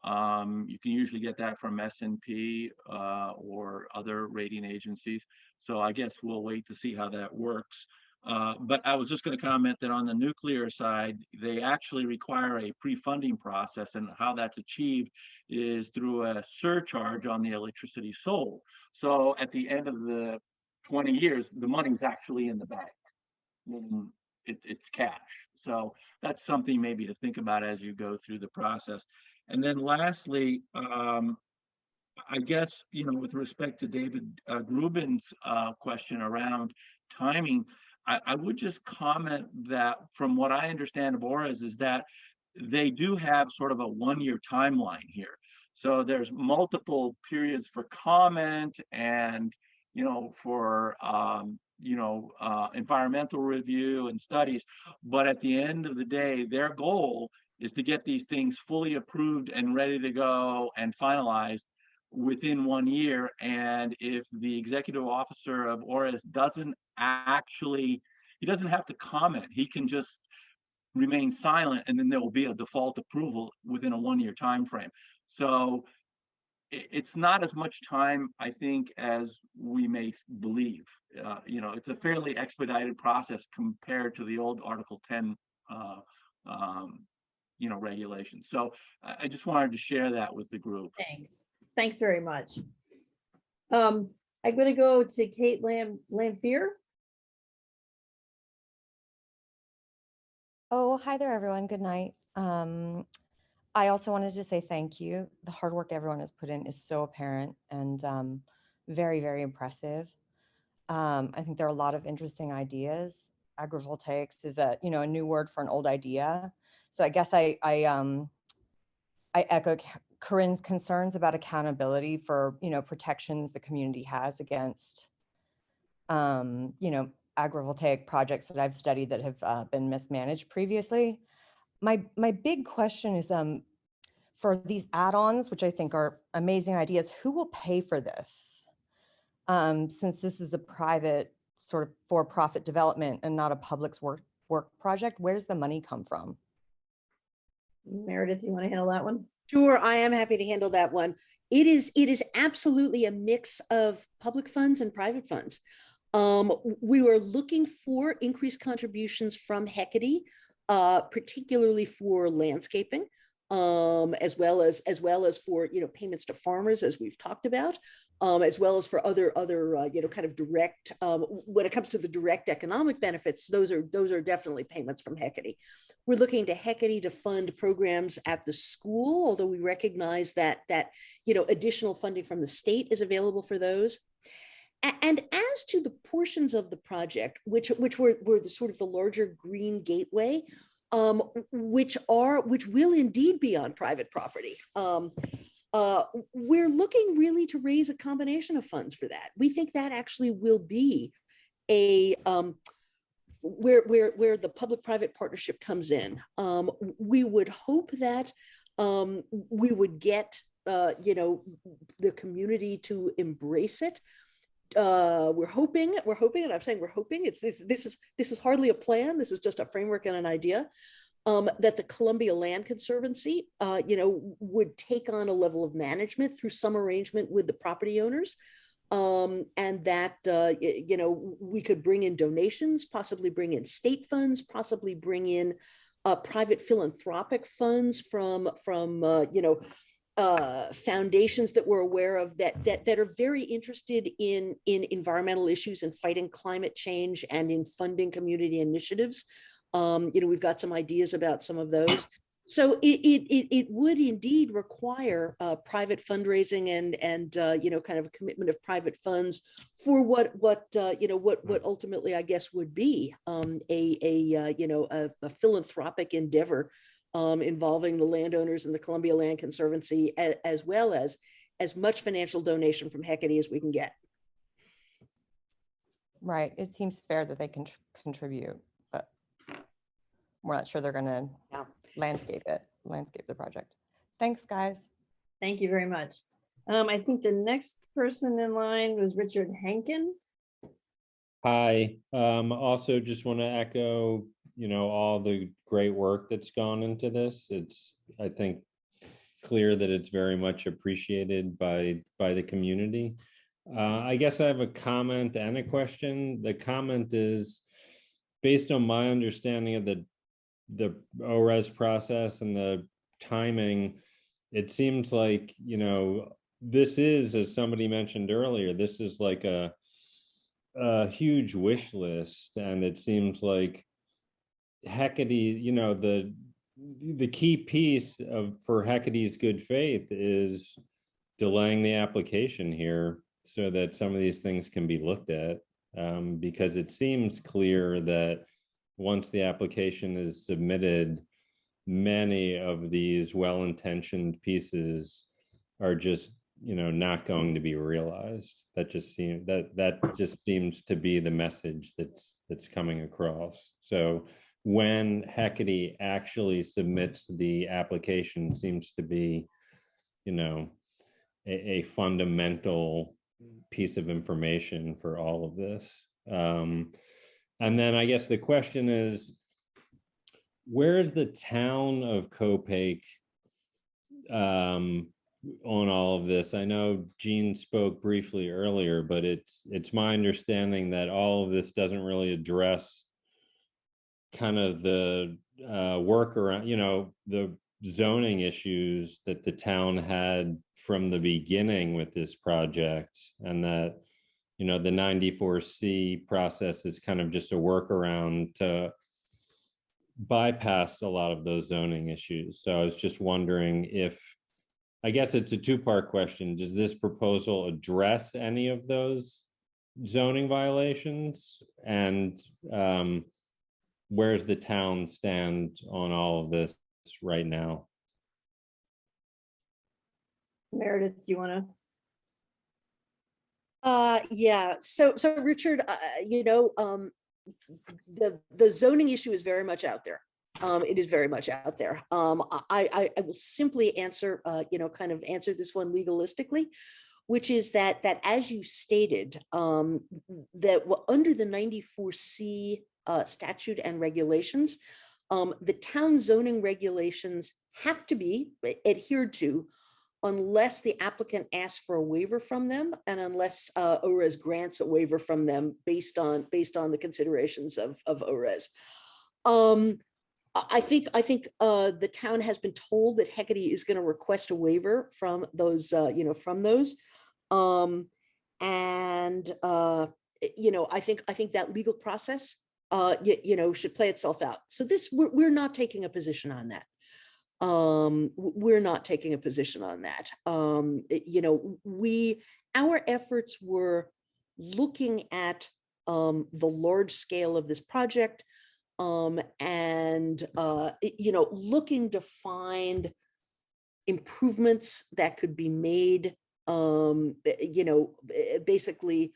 You can usually get that from S&P or other rating agencies. So I guess we'll wait to see how that works. But I was just going to comment that on the nuclear side, they actually require a pre-funding process, and how that's achieved is through a surcharge on the electricity sold. So at the end of the 20 years, the money's actually in the bank. it's cash. So that's something maybe to think about as you go through the process. And then lastly, I guess, with respect to David Grubin's question around timing, I would just comment that from what I understand of ORAS is that they do have sort of a 1-year timeline here. So there's multiple periods for comment and, for, environmental review and studies. But at the end of the day, their goal is to get these things fully approved and ready to go and finalized within 1 year. And if the executive officer of ORAS doesn't he doesn't have to comment. He can just remain silent, and then there will be a default approval within a 1-year time frame. So it's not as much time, I think, as we may believe. It's a fairly expedited process compared to the old Article 10 regulations. So I just wanted to share that with the group. Thanks very much. I'm going to go to Kate Lamphere. Oh, hi there, everyone. Good night. I also wanted to say thank you. The hard work everyone has put in is so apparent and very, very impressive. I think there are a lot of interesting ideas. Agrivoltaics is a new word for an old idea. So I guess I echo Corinne's concerns about accountability for protections the community has against agrivoltaic projects that I've studied that have been mismanaged previously. My big question is for these add-ons, which I think are amazing ideas, who will pay for this? Since this is a private sort of for-profit development and not a public's work project, where does the money come from? Meredith, you want to handle that one? Sure, I am happy to handle that one. It is absolutely a mix of public funds and private funds. We were looking for increased contributions from Hecate, particularly for landscaping, as well as for payments to farmers, as we've talked about, as well as for other kind of direct. When it comes to the direct economic benefits, those are definitely payments from Hecate. We're looking to Hecate to fund programs at the school, although we recognize that additional funding from the state is available for those. And as to the portions of the project, which were the sort of the larger green gateway, which will indeed be on private property. We're looking really to raise a combination of funds for that. We think that actually will be a where the public-private partnership comes in. We would hope that we would get the community to embrace it. We're hoping, and I'm saying we're hoping, this is hardly a plan, this is just a framework and an idea, that the Columbia Land Conservancy, would take on a level of management through some arrangement with the property owners, and that, we could bring in donations, possibly bring in state funds, possibly bring in private philanthropic funds from foundations that we're aware of that are very interested in environmental issues and fighting climate change and in funding community initiatives. We've got some ideas about some of those. So it would indeed require private fundraising and kind of a commitment of private funds for what ultimately I guess would be a philanthropic endeavor involving the landowners and the Columbia Land Conservancy, as well as much financial donation from Hecate as we can get. Right. It seems fair that they can contribute, but we're not sure they're going to landscape the project. Thanks, guys. Thank you very much. I think the next person in line was Richard Hankin. Hi. Also just want to echo, all the great work that's gone into this. It's, I think, clear that it's very much appreciated by the community. I guess I have a comment and a question. The comment is, based on my understanding of the ORES process and the timing, it seems like, this is, as somebody mentioned earlier, this is like a huge wish list, and it seems like Hecate, you know, the key piece for Hecate's good faith is delaying the application here so that some of these things can be looked at, because it seems clear that once the application is submitted, many of these well-intentioned pieces are just, you know, not going to be realized. That just seems to be the message that's coming across. So when Hecate actually submits the application seems to be, you know, a fundamental piece of information for all of this. And then I guess the question is, where is the town of Copake on all of this? I know Jean spoke briefly earlier, but it's my understanding that all of this doesn't really address kind of the workaround, you know, the zoning issues that the town had from the beginning with this project, and that, you know, the 94C process is kind of just a workaround to bypass a lot of those zoning issues. So I was just wondering if, I guess it's a two-part question. Does this proposal address any of those zoning violations? And where's the town stand on all of this right now? Meredith, you want to? Yeah. So Richard, you know, the zoning issue is very much out there. It is very much out there. I will simply answer, you know, kind of answer this one legalistically, which is that as you stated, that under the 94C statute and regulations, the town zoning regulations have to be adhered to unless the applicant asks for a waiver from them, and unless ORES grants a waiver from them based on the considerations of ORES. I think the town has been told that Hecate is going to request a waiver from those, you know, from those, and you know, I think that legal process, you know, should play itself out. So this, we're not taking a position on that. We're not taking a position on that. You know, our efforts were looking at the large scale of this project, and you know, looking to find improvements that could be made, you know, basically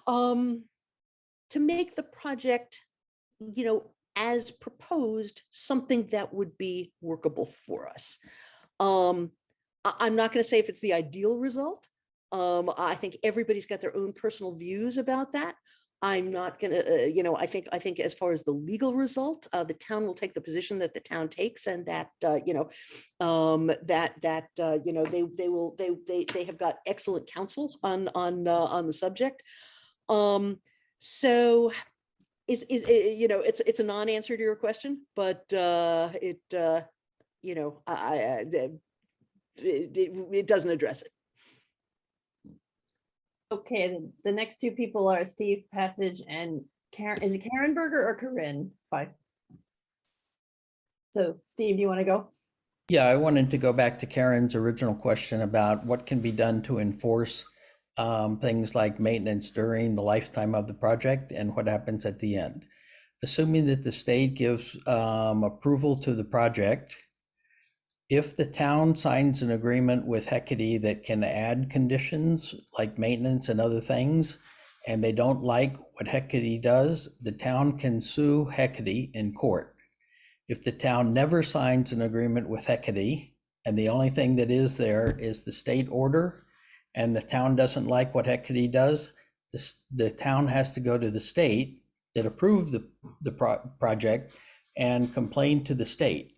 to make the project, you know, as proposed, something that would be workable for us. I'm not going to say if it's the ideal result. I think everybody's got their own personal views about that. I'm not going to, you know, I think as far as the legal result, the town will take the position that the town takes, and that, you know, you know, they have got excellent counsel on the subject. So you know, it's a non-answer to your question, but you know, it doesn't address it. Okay, the next two people are Steve Passage and Karen. Is it Karen Berger or Corinne? Fine. So Steve, do you want to go? Yeah, I wanted to go back to Karen's original question about what can be done to enforce things like maintenance during the lifetime of the project and what happens at the end. Assuming that the state gives approval to the project, if the town signs an agreement with Hecate that can add conditions like maintenance and other things, and they don't like what Hecate does, the town can sue Hecate in court. If the town never signs an agreement with Hecate, and the only thing that is there is the state order, and the town doesn't like what Hecate does, the town has to go to the state that approved the project and complain to the state.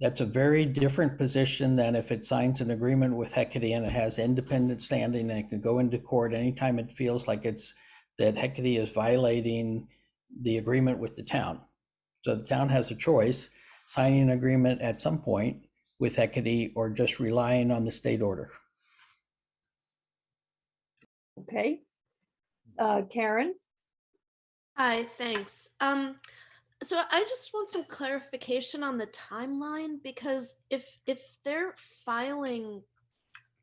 That's a very different position than if it signs an agreement with Hecate and it has independent standing and it can go into court anytime it feels like that Hecate is violating the agreement with the town. So the town has a choice, signing an agreement at some point with Hecate or just relying on the state order. Okay. Karen? Hi, thanks. So I just want some clarification on the timeline, because if they're filing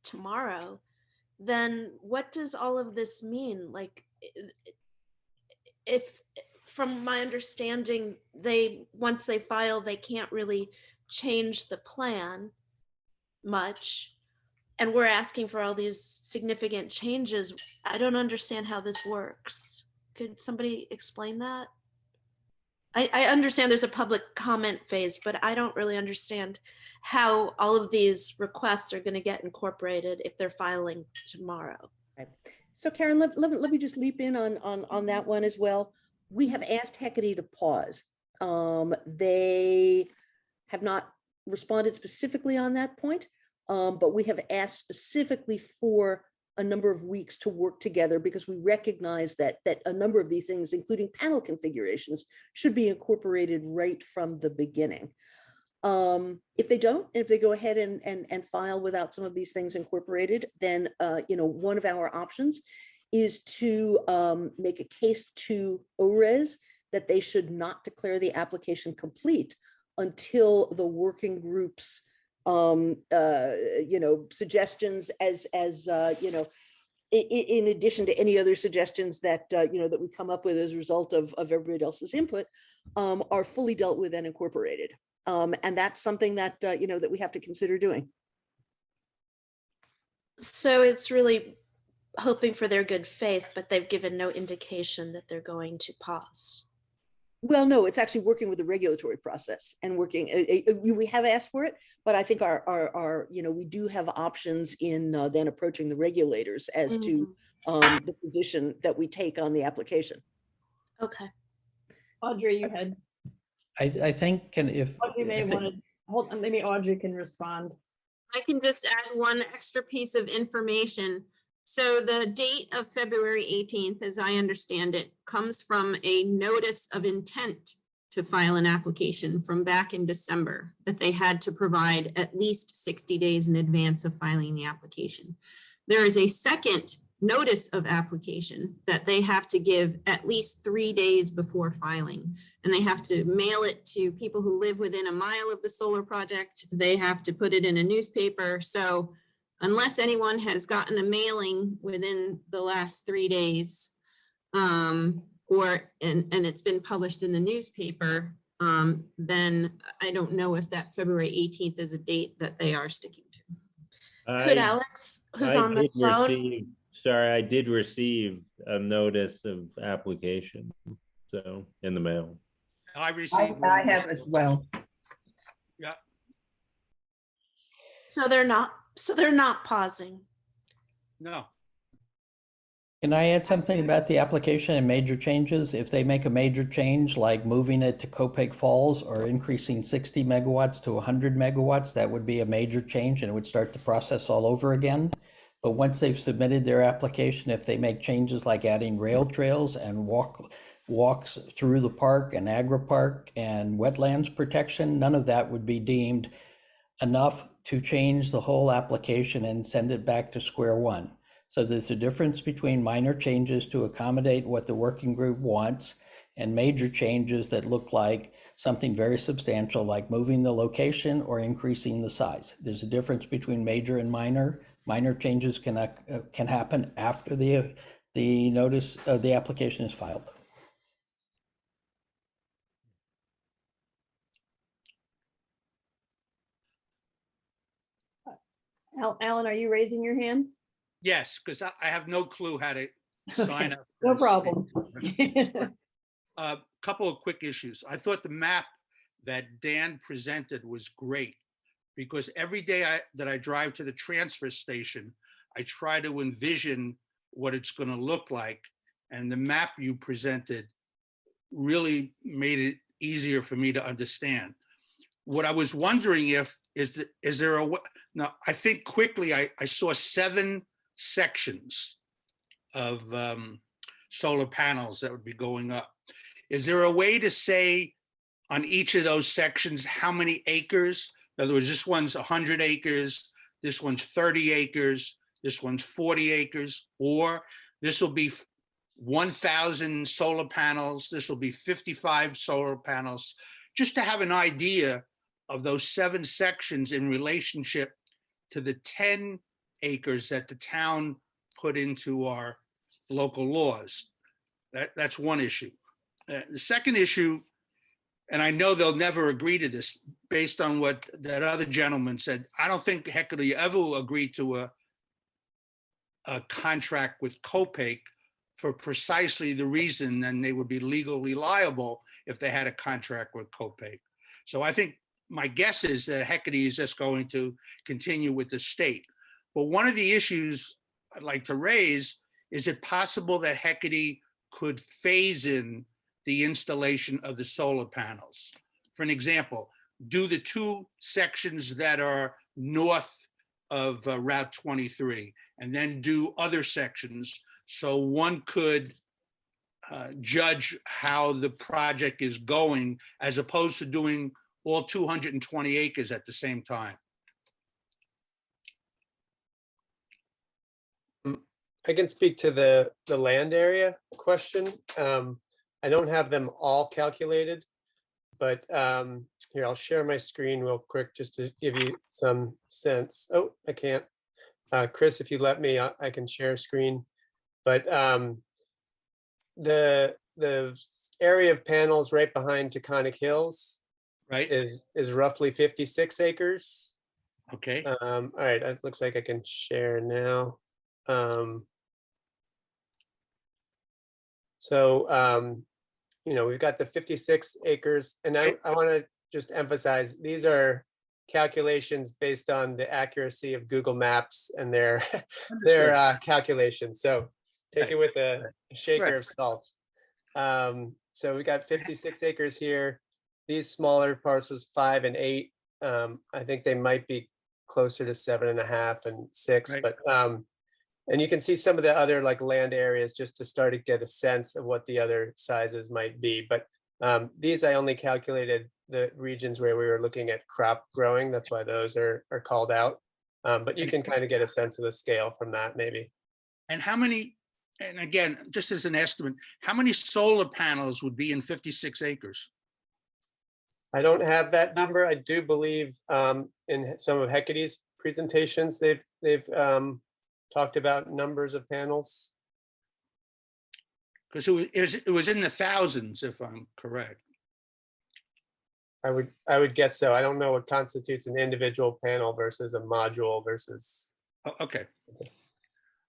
tomorrow, then what does all of this mean? Like, if from my understanding, once they file, they can't really change the plan much. And we're asking for all these significant changes. I don't understand how this works. Could somebody explain that? I understand there's a public comment phase, but I don't really understand how all of these requests are going to get incorporated if they're filing tomorrow. Right. So Karen, let me just leap in on that one as well. We have asked Hecate to pause. They have not responded specifically on that point, but we have asked specifically for a number of weeks to work together, because we recognize that a number of these things, including panel configurations, should be incorporated right from the beginning. If they don't, if they go ahead and file without some of these things incorporated, then one of our options is to make a case to ORES that they should not declare the application complete until the working groups suggestions in addition to any other suggestions that that we come up with as a result of everybody else's input, are fully dealt with and incorporated. And that's something that that we have to consider doing. So it's really hoping for their good faith, but they've given no indication that they're going to pause. Well, no, it's actually working with the regulatory process and working. We have asked for it, but I think our we do have options in then approaching the regulators as to the position that we take on the application. Okay. Audrey, you had. I think, and if Audrey may want to hold on, maybe Audrey can respond. I can just add one extra piece of information. So the date of February 18th, as I understand it, comes from a notice of intent to file an application from back in December that they had to provide at least 60 days in advance of filing the application. There is a second notice of application that they have to give at least 3 days before filing, and they have to mail it to people who live within a mile of the solar project. They have to put it in a newspaper. So unless anyone has gotten a mailing within the last 3 days, and it's been published in the newspaper, then I don't know if that February 18th is a date that they are sticking to. Could Alex, who's on the phone? Sorry, I did receive a notice of application, so in the mail. I received. I have as well. Yeah. So they're not pausing. No. Can I add something about the application and major changes? If they make a major change, like moving it to Copake Falls or increasing 60 megawatts to 100 megawatts, that would be a major change and it would start the process all over again. But once they've submitted their application, if they make changes like adding rail trails and walks through the park and agri-park and wetlands protection, none of that would be deemed enough to change the whole application and send it back to square one. So there's a difference between minor changes to accommodate what the working group wants and major changes that look like something very substantial, like moving the location or increasing the size. There's a difference between major and minor. Minor changes can happen after the notice of the application is filed. Alan, are you raising your hand? Yes, because I have no clue how to sign up. No problem. A couple of quick issues. I thought the map that Dan presented was great, because every day that I drive to the transfer station, I try to envision what it's going to look like. And the map you presented really made it easier for me to understand. What I was wondering is there a way, now I think quickly I saw 7 sections of solar panels that would be going up. Is there a way to say on each of those sections how many acres? In other words, this one's 100 acres, this one's 30 acres, this one's 40 acres, or this will be 1,000 solar panels. This will be 55 solar panels, just to have an idea of those 7 sections in relationship to the 10 acres that the town put into our local laws. That's one issue. The second issue, and I know they'll never agree to this based on what that other gentleman said, I don't think Hecate ever will agree to a contract with Copake for precisely the reason then they would be legally liable if they had a contract with Copake. So I think my guess is that Hecate is just going to continue with the state. But one of the issues I'd like to raise, is it possible that Hecate could phase in the installation of the solar panels? For an example, do the 2 sections that are north of Route 23, and then do other sections, so one could judge how the project is going, as opposed to doing all 220 acres at the same time. I can speak to the land area question. I don't have them all calculated, but here, I'll share my screen real quick just to give you some sense. Oh, I can't. Chris, if you let me, I can share screen. But the area of panels right behind Taconic Hills, right, is roughly 56 acres. Okay. All right, it looks like I can share now. You know, we've got the 56 acres, and I want to just emphasize, these are calculations based on the accuracy of Google Maps and their calculations. So take it with a shaker of salt. So we got 56 acres here. These smaller parcels, 5 and 8, I think they might be closer to 7.5 and 6, but and you can see some of the other like land areas just to start to get a sense of what the other sizes might be. But these, I only calculated the regions where we were looking at crop growing. That's why those are called out. But you can kind of get a sense of the scale from that maybe. And how many, and again, just as an estimate, how many solar panels would be in 56 acres? I don't have that number. I do believe in some of Hecate's presentations, they've talked about numbers of panels. Because it was in the thousands, if I'm correct. I would guess so. I don't know what constitutes an individual panel versus a module versus. Okay.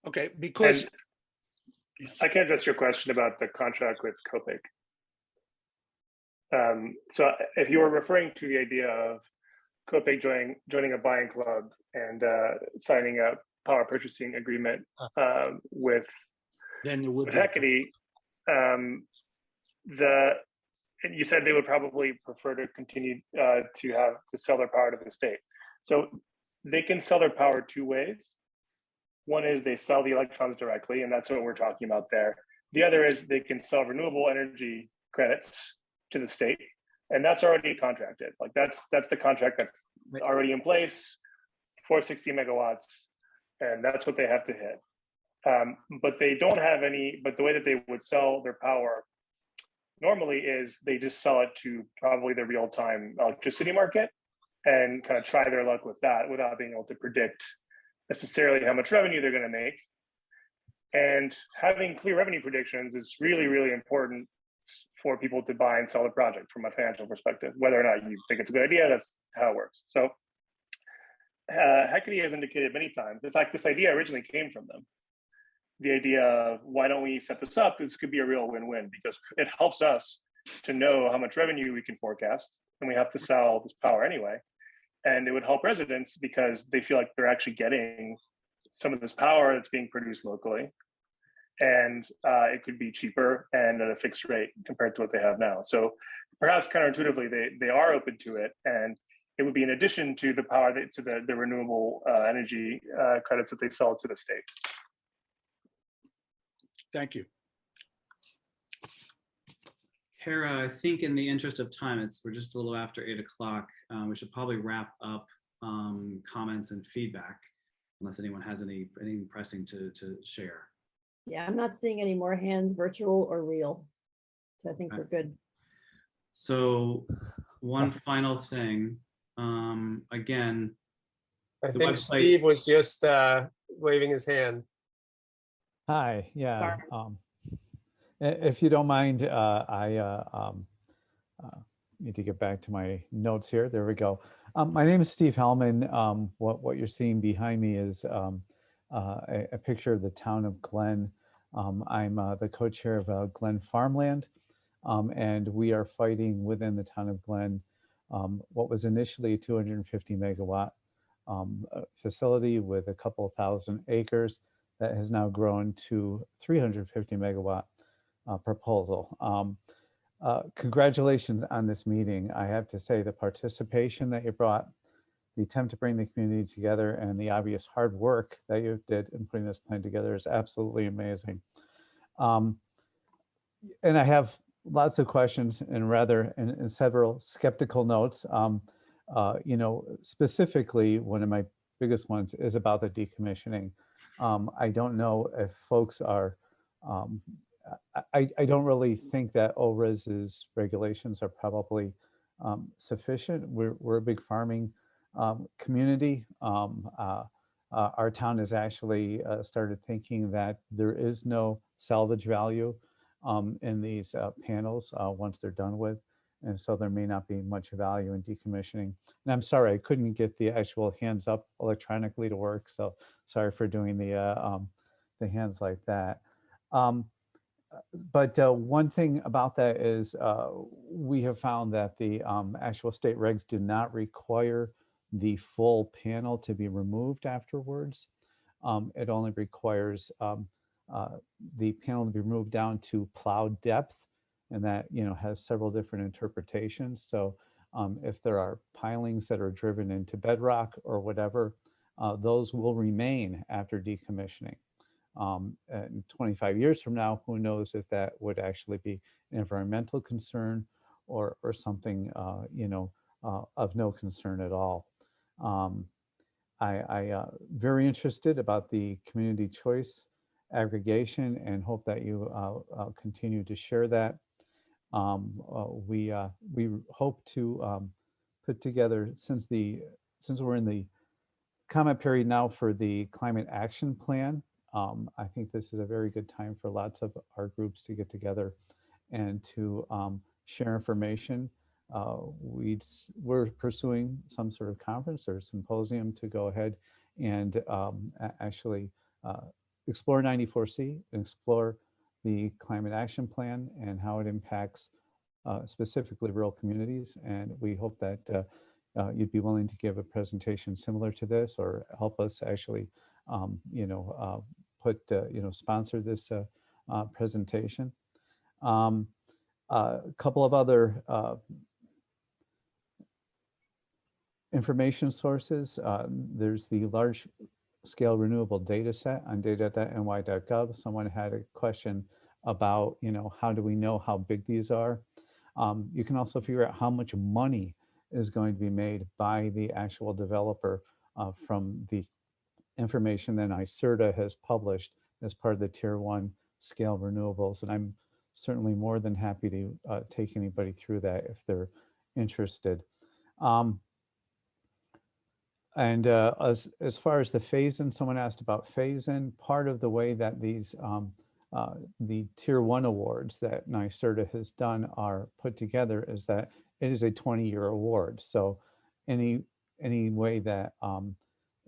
Okay, because I can address your question about the contract with Copake. So if you were referring to the idea of Copake joining a buying club and signing a power purchasing agreement with Hecate, you said they would probably prefer to continue to sell their power to the state. So they can sell their power 2 ways. One is they sell the electrons directly, and that's what we're talking about there. The other is they can sell renewable energy credits to the state, and that's already contracted. Like that's the contract that's already in place, 460 megawatts, and that's what they have to hit. But they don't have any, but the way that they would sell their power normally is they just sell it to probably the real-time electricity market and kind of try their luck with that without being able to predict necessarily how much revenue they're going to make. And having clear revenue predictions is really, really important for people to buy and sell the project from a financial perspective. Whether or not you think it's a good idea, that's how it works. So Hecate has indicated many times, in fact, this idea originally came from them. The idea of why don't we set this up? This could be a real win-win because it helps us to know how much revenue we can forecast, and we have to sell this power anyway. And it would help residents because they feel like they're actually getting some of this power that's being produced locally. And it could be cheaper and at a fixed rate compared to what they have now. So perhaps counterintuitively, they are open to it. And it would be in addition to the power, to the renewable energy credits that they sell to the state. Thank you. Kara, I think in the interest of time, we're just a little after 8 o'clock. We should probably wrap up comments and feedback, unless anyone has anything pressing to share. Yeah, I'm not seeing any more hands, virtual or real. So I think we're good. So one final thing, again, I the think website. Steve was just waving his hand. Hi, yeah. If you don't mind, I need to get back to my notes here. There we go. My name is Steve Hellman. What you're seeing behind me is a picture of the town of Glen. I'm the co-chair of Glen Farmland, and we are fighting within the town of Glen what was initially a 250 megawatt facility with a couple thousand acres that has now grown to 350 megawatt proposal. Congratulations on this meeting. I have to say the participation that you brought, the attempt to bring the community together, and the obvious hard work that you did in putting this plan together is absolutely amazing. And I have lots of questions and several skeptical notes. You know, specifically, one of my biggest ones is about the decommissioning. I don't know if folks are, I don't really think that ORIS's regulations are probably sufficient. We're a big farming community. Our town has actually started thinking that there is no salvage value in these panels once they're done with. And so there may not be much value in decommissioning. And I'm sorry, I couldn't get the actual hands up electronically to work. So sorry for doing the hands like that. But one thing about that is we have found that the actual state regs do not require the full panel to be removed afterwards. It only requires the panel to be removed down to plow depth, and that, you know, has several different interpretations. So if there are pilings that are driven into bedrock or whatever, those will remain after decommissioning. And 25 years from now, who knows if that would actually be an environmental concern or something, you know, of no concern at all. I very interested about the community choice aggregation and hope that you continue to share that. We hope to put together, since we're in the comment period now for the climate action plan, I think this is a very good time for lots of our groups to get together and to share information. We're pursuing some sort of conference or symposium to go ahead and actually explore 94C, and explore the climate action plan and how it impacts specifically rural communities. And we hope that you'd be willing to give a presentation similar to this, or help us actually, you know, sponsor this presentation. A couple of other information sources. There's the large scale renewable data set on data.ny.gov. Someone had a question about, you know, how do we know how big these are? You can also figure out how much money is going to be made by the actual developer from the information that NYSERDA has published as part of the Tier 1 scale renewables. And I'm certainly more than happy to take anybody through that if they're interested. And as far as the phase-in, someone asked about phase-in. Part of the way that these, the Tier 1 awards that NYSERDA has done are put together is that it is a 20-year award. So any way that,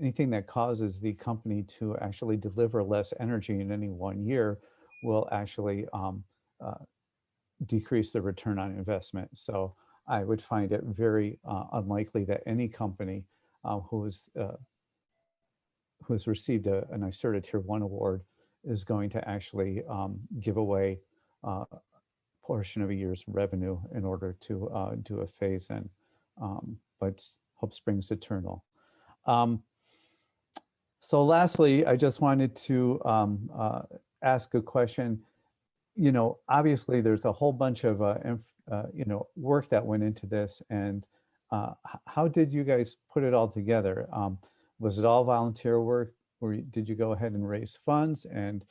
anything that causes the company to actually deliver less energy in any 1 year will actually decrease the return on investment. So I would find it very unlikely that any company who has received a NYSERDA Tier 1 award is going to actually give away a portion of a year's revenue in order to do a phase-in, but hope springs eternal. So lastly, I just wanted to ask a question. You know, obviously there's a whole bunch of you know, work that went into this, and how did you guys put it all together? Was it all volunteer work, or did you go ahead and raise funds? And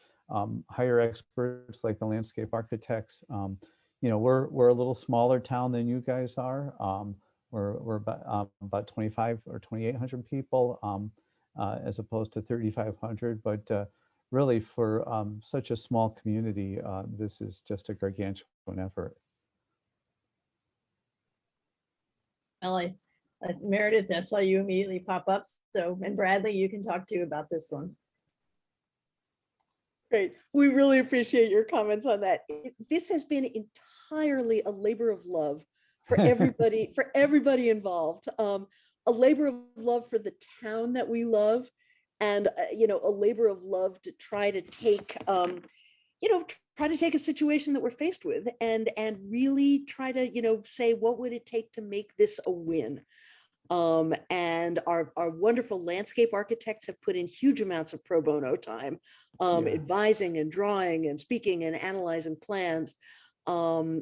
hire experts like the landscape architects. We're a little smaller town than you guys are. We're about 25 or 2,800 people as opposed to 3,500. But really, for such a small community, this is just a gargantuan effort. Well, Meredith, I saw you immediately pop up. So, and Bradley, you can talk to about this one. Great. We really appreciate your comments on that. This has been entirely a labor of love for everybody, for everybody involved. A labor of love for the town that we love, and a labor of love to try to take, try to take a situation that we're faced with and really try to, say, what would it take to make this a win? And our wonderful landscape architects have put in huge amounts of pro bono time, advising and drawing and speaking and analyzing plans. Our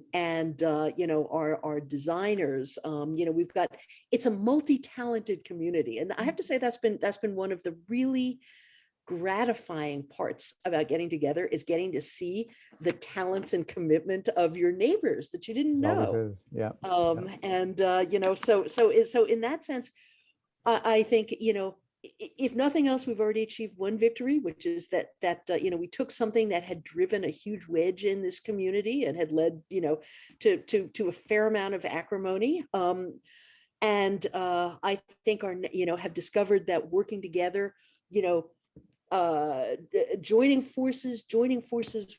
designers, we've got, it's a multi-talented community. And I have to say that's been one of the really gratifying parts about getting together, is getting to see the talents and commitment of your neighbors that you didn't know. Yeah. So in that sense, I think, if nothing else, we've already achieved one victory, which is that we took something that had driven a huge wedge in this community and had led, to a fair amount of acrimony. I think have discovered that working together, joining forces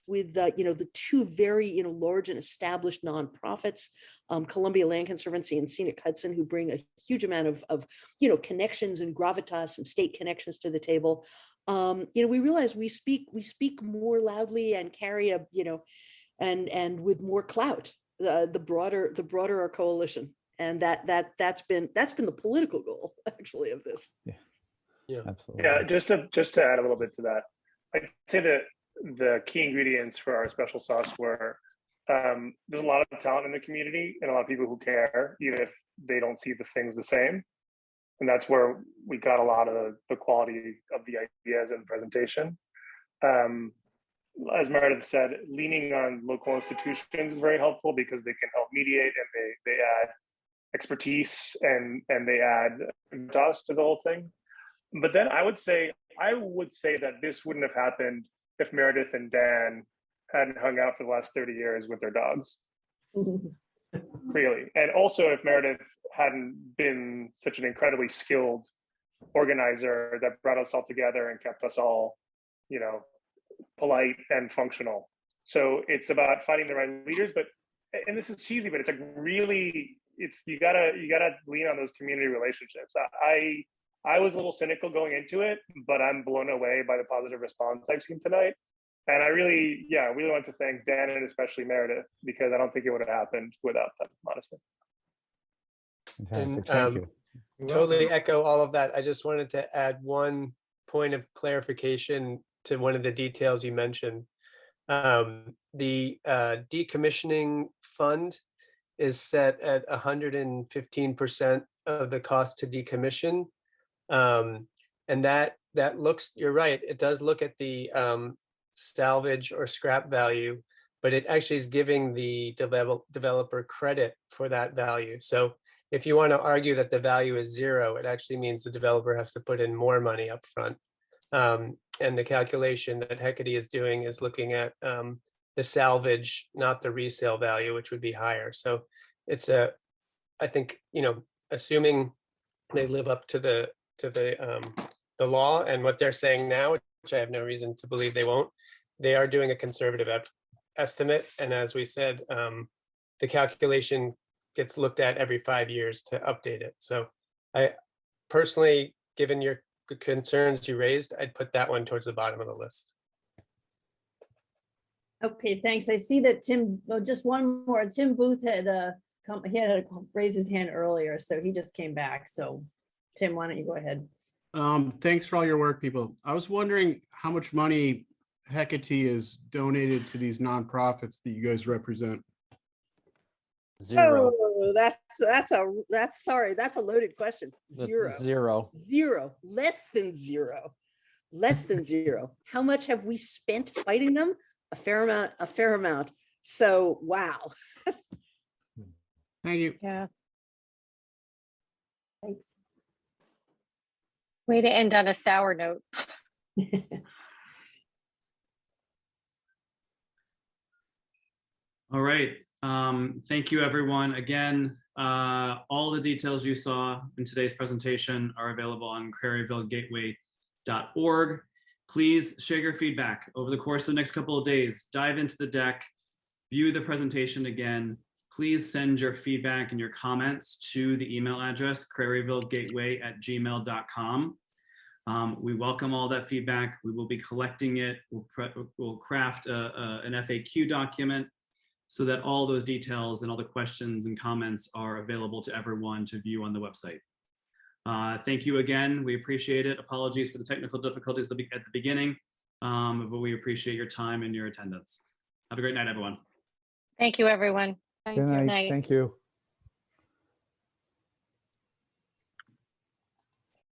with the two very large and established nonprofits, Columbia Land Conservancy and Scenic Hudson, who bring a huge amount of connections and gravitas and state connections to the table. We realize we speak more loudly and carry and with more clout, the broader our coalition, and that's been the political goal actually of this. Yeah, absolutely. Yeah, just to add a little bit to that, I'd say that the key ingredients for our special sauce were there's a lot of talent in the community and a lot of people who care, even if they don't see the things the same. And that's where we got a lot of the quality of the ideas and presentation. As Meredith said, leaning on local institutions is very helpful because they can help mediate, and they add expertise and they add dust to the whole thing. But then I would say that this wouldn't have happened if Meredith and Dan hadn't hung out for the last 30 years with their dogs. Really. And also if Meredith hadn't been such an incredibly skilled organizer that brought us all together and kept us all, polite and functional. So it's about finding the right leaders, and this is cheesy, but it's like really, you gotta lean on those community relationships. I was a little cynical going into it, but I'm blown away by the positive response I've seen tonight. And I really want to thank Dan and especially Meredith, because I don't think it would have happened without them, honestly. Fantastic. Thank you. Totally echo all of that. I just wanted to add one point of clarification to one of the details you mentioned. The decommissioning fund is set at 115% of the cost to decommission. And that looks, you're right, it does look at the salvage or scrap value, but it actually is giving the developer credit for that value. So if you want to argue that the value is zero, it actually means the developer has to put in more money up front. And the calculation that Hecate is doing is looking at the salvage, not the resale value, which would be higher. So it's I think, assuming they live up to the law and what they're saying now, which I have no reason to believe they won't, they are doing a conservative estimate. And as we said, the calculation gets looked at every 5 years to update it. So I personally, given your concerns you raised, I'd put that one towards the bottom of the list. Okay, thanks. I see that Tim, just one more, Tim Booth had he had to raise his hand earlier, so he just came back. So Tim, why don't you go ahead? Thanks for all your work, people. I was wondering how much money Hecate has donated to these nonprofits that you guys represent. Zero. Oh, that's a loaded question. Zero. Less than zero. Less than zero. How much have we spent fighting them? A fair amount, a fair amount. So, wow. Thank you. Yeah. Thanks. Way to end on a sour note. All right. Thank you, everyone. Again, all the details you saw in today's presentation are available on craryvillegateway.org. Please share your feedback over the course of the next couple of days. Dive into the deck, view the presentation again. Please send your feedback and your comments to the email address craryvillegateway@gmail.com. We welcome all that feedback. We will be collecting it. We'll craft an FAQ document so that all those details and all the questions and comments are available to everyone to view on the website. Thank you again. We appreciate it. Apologies for the technical difficulties at the beginning, but we appreciate your time and your attendance. Have a great night, everyone. Thank you, everyone. Good night. Thank you.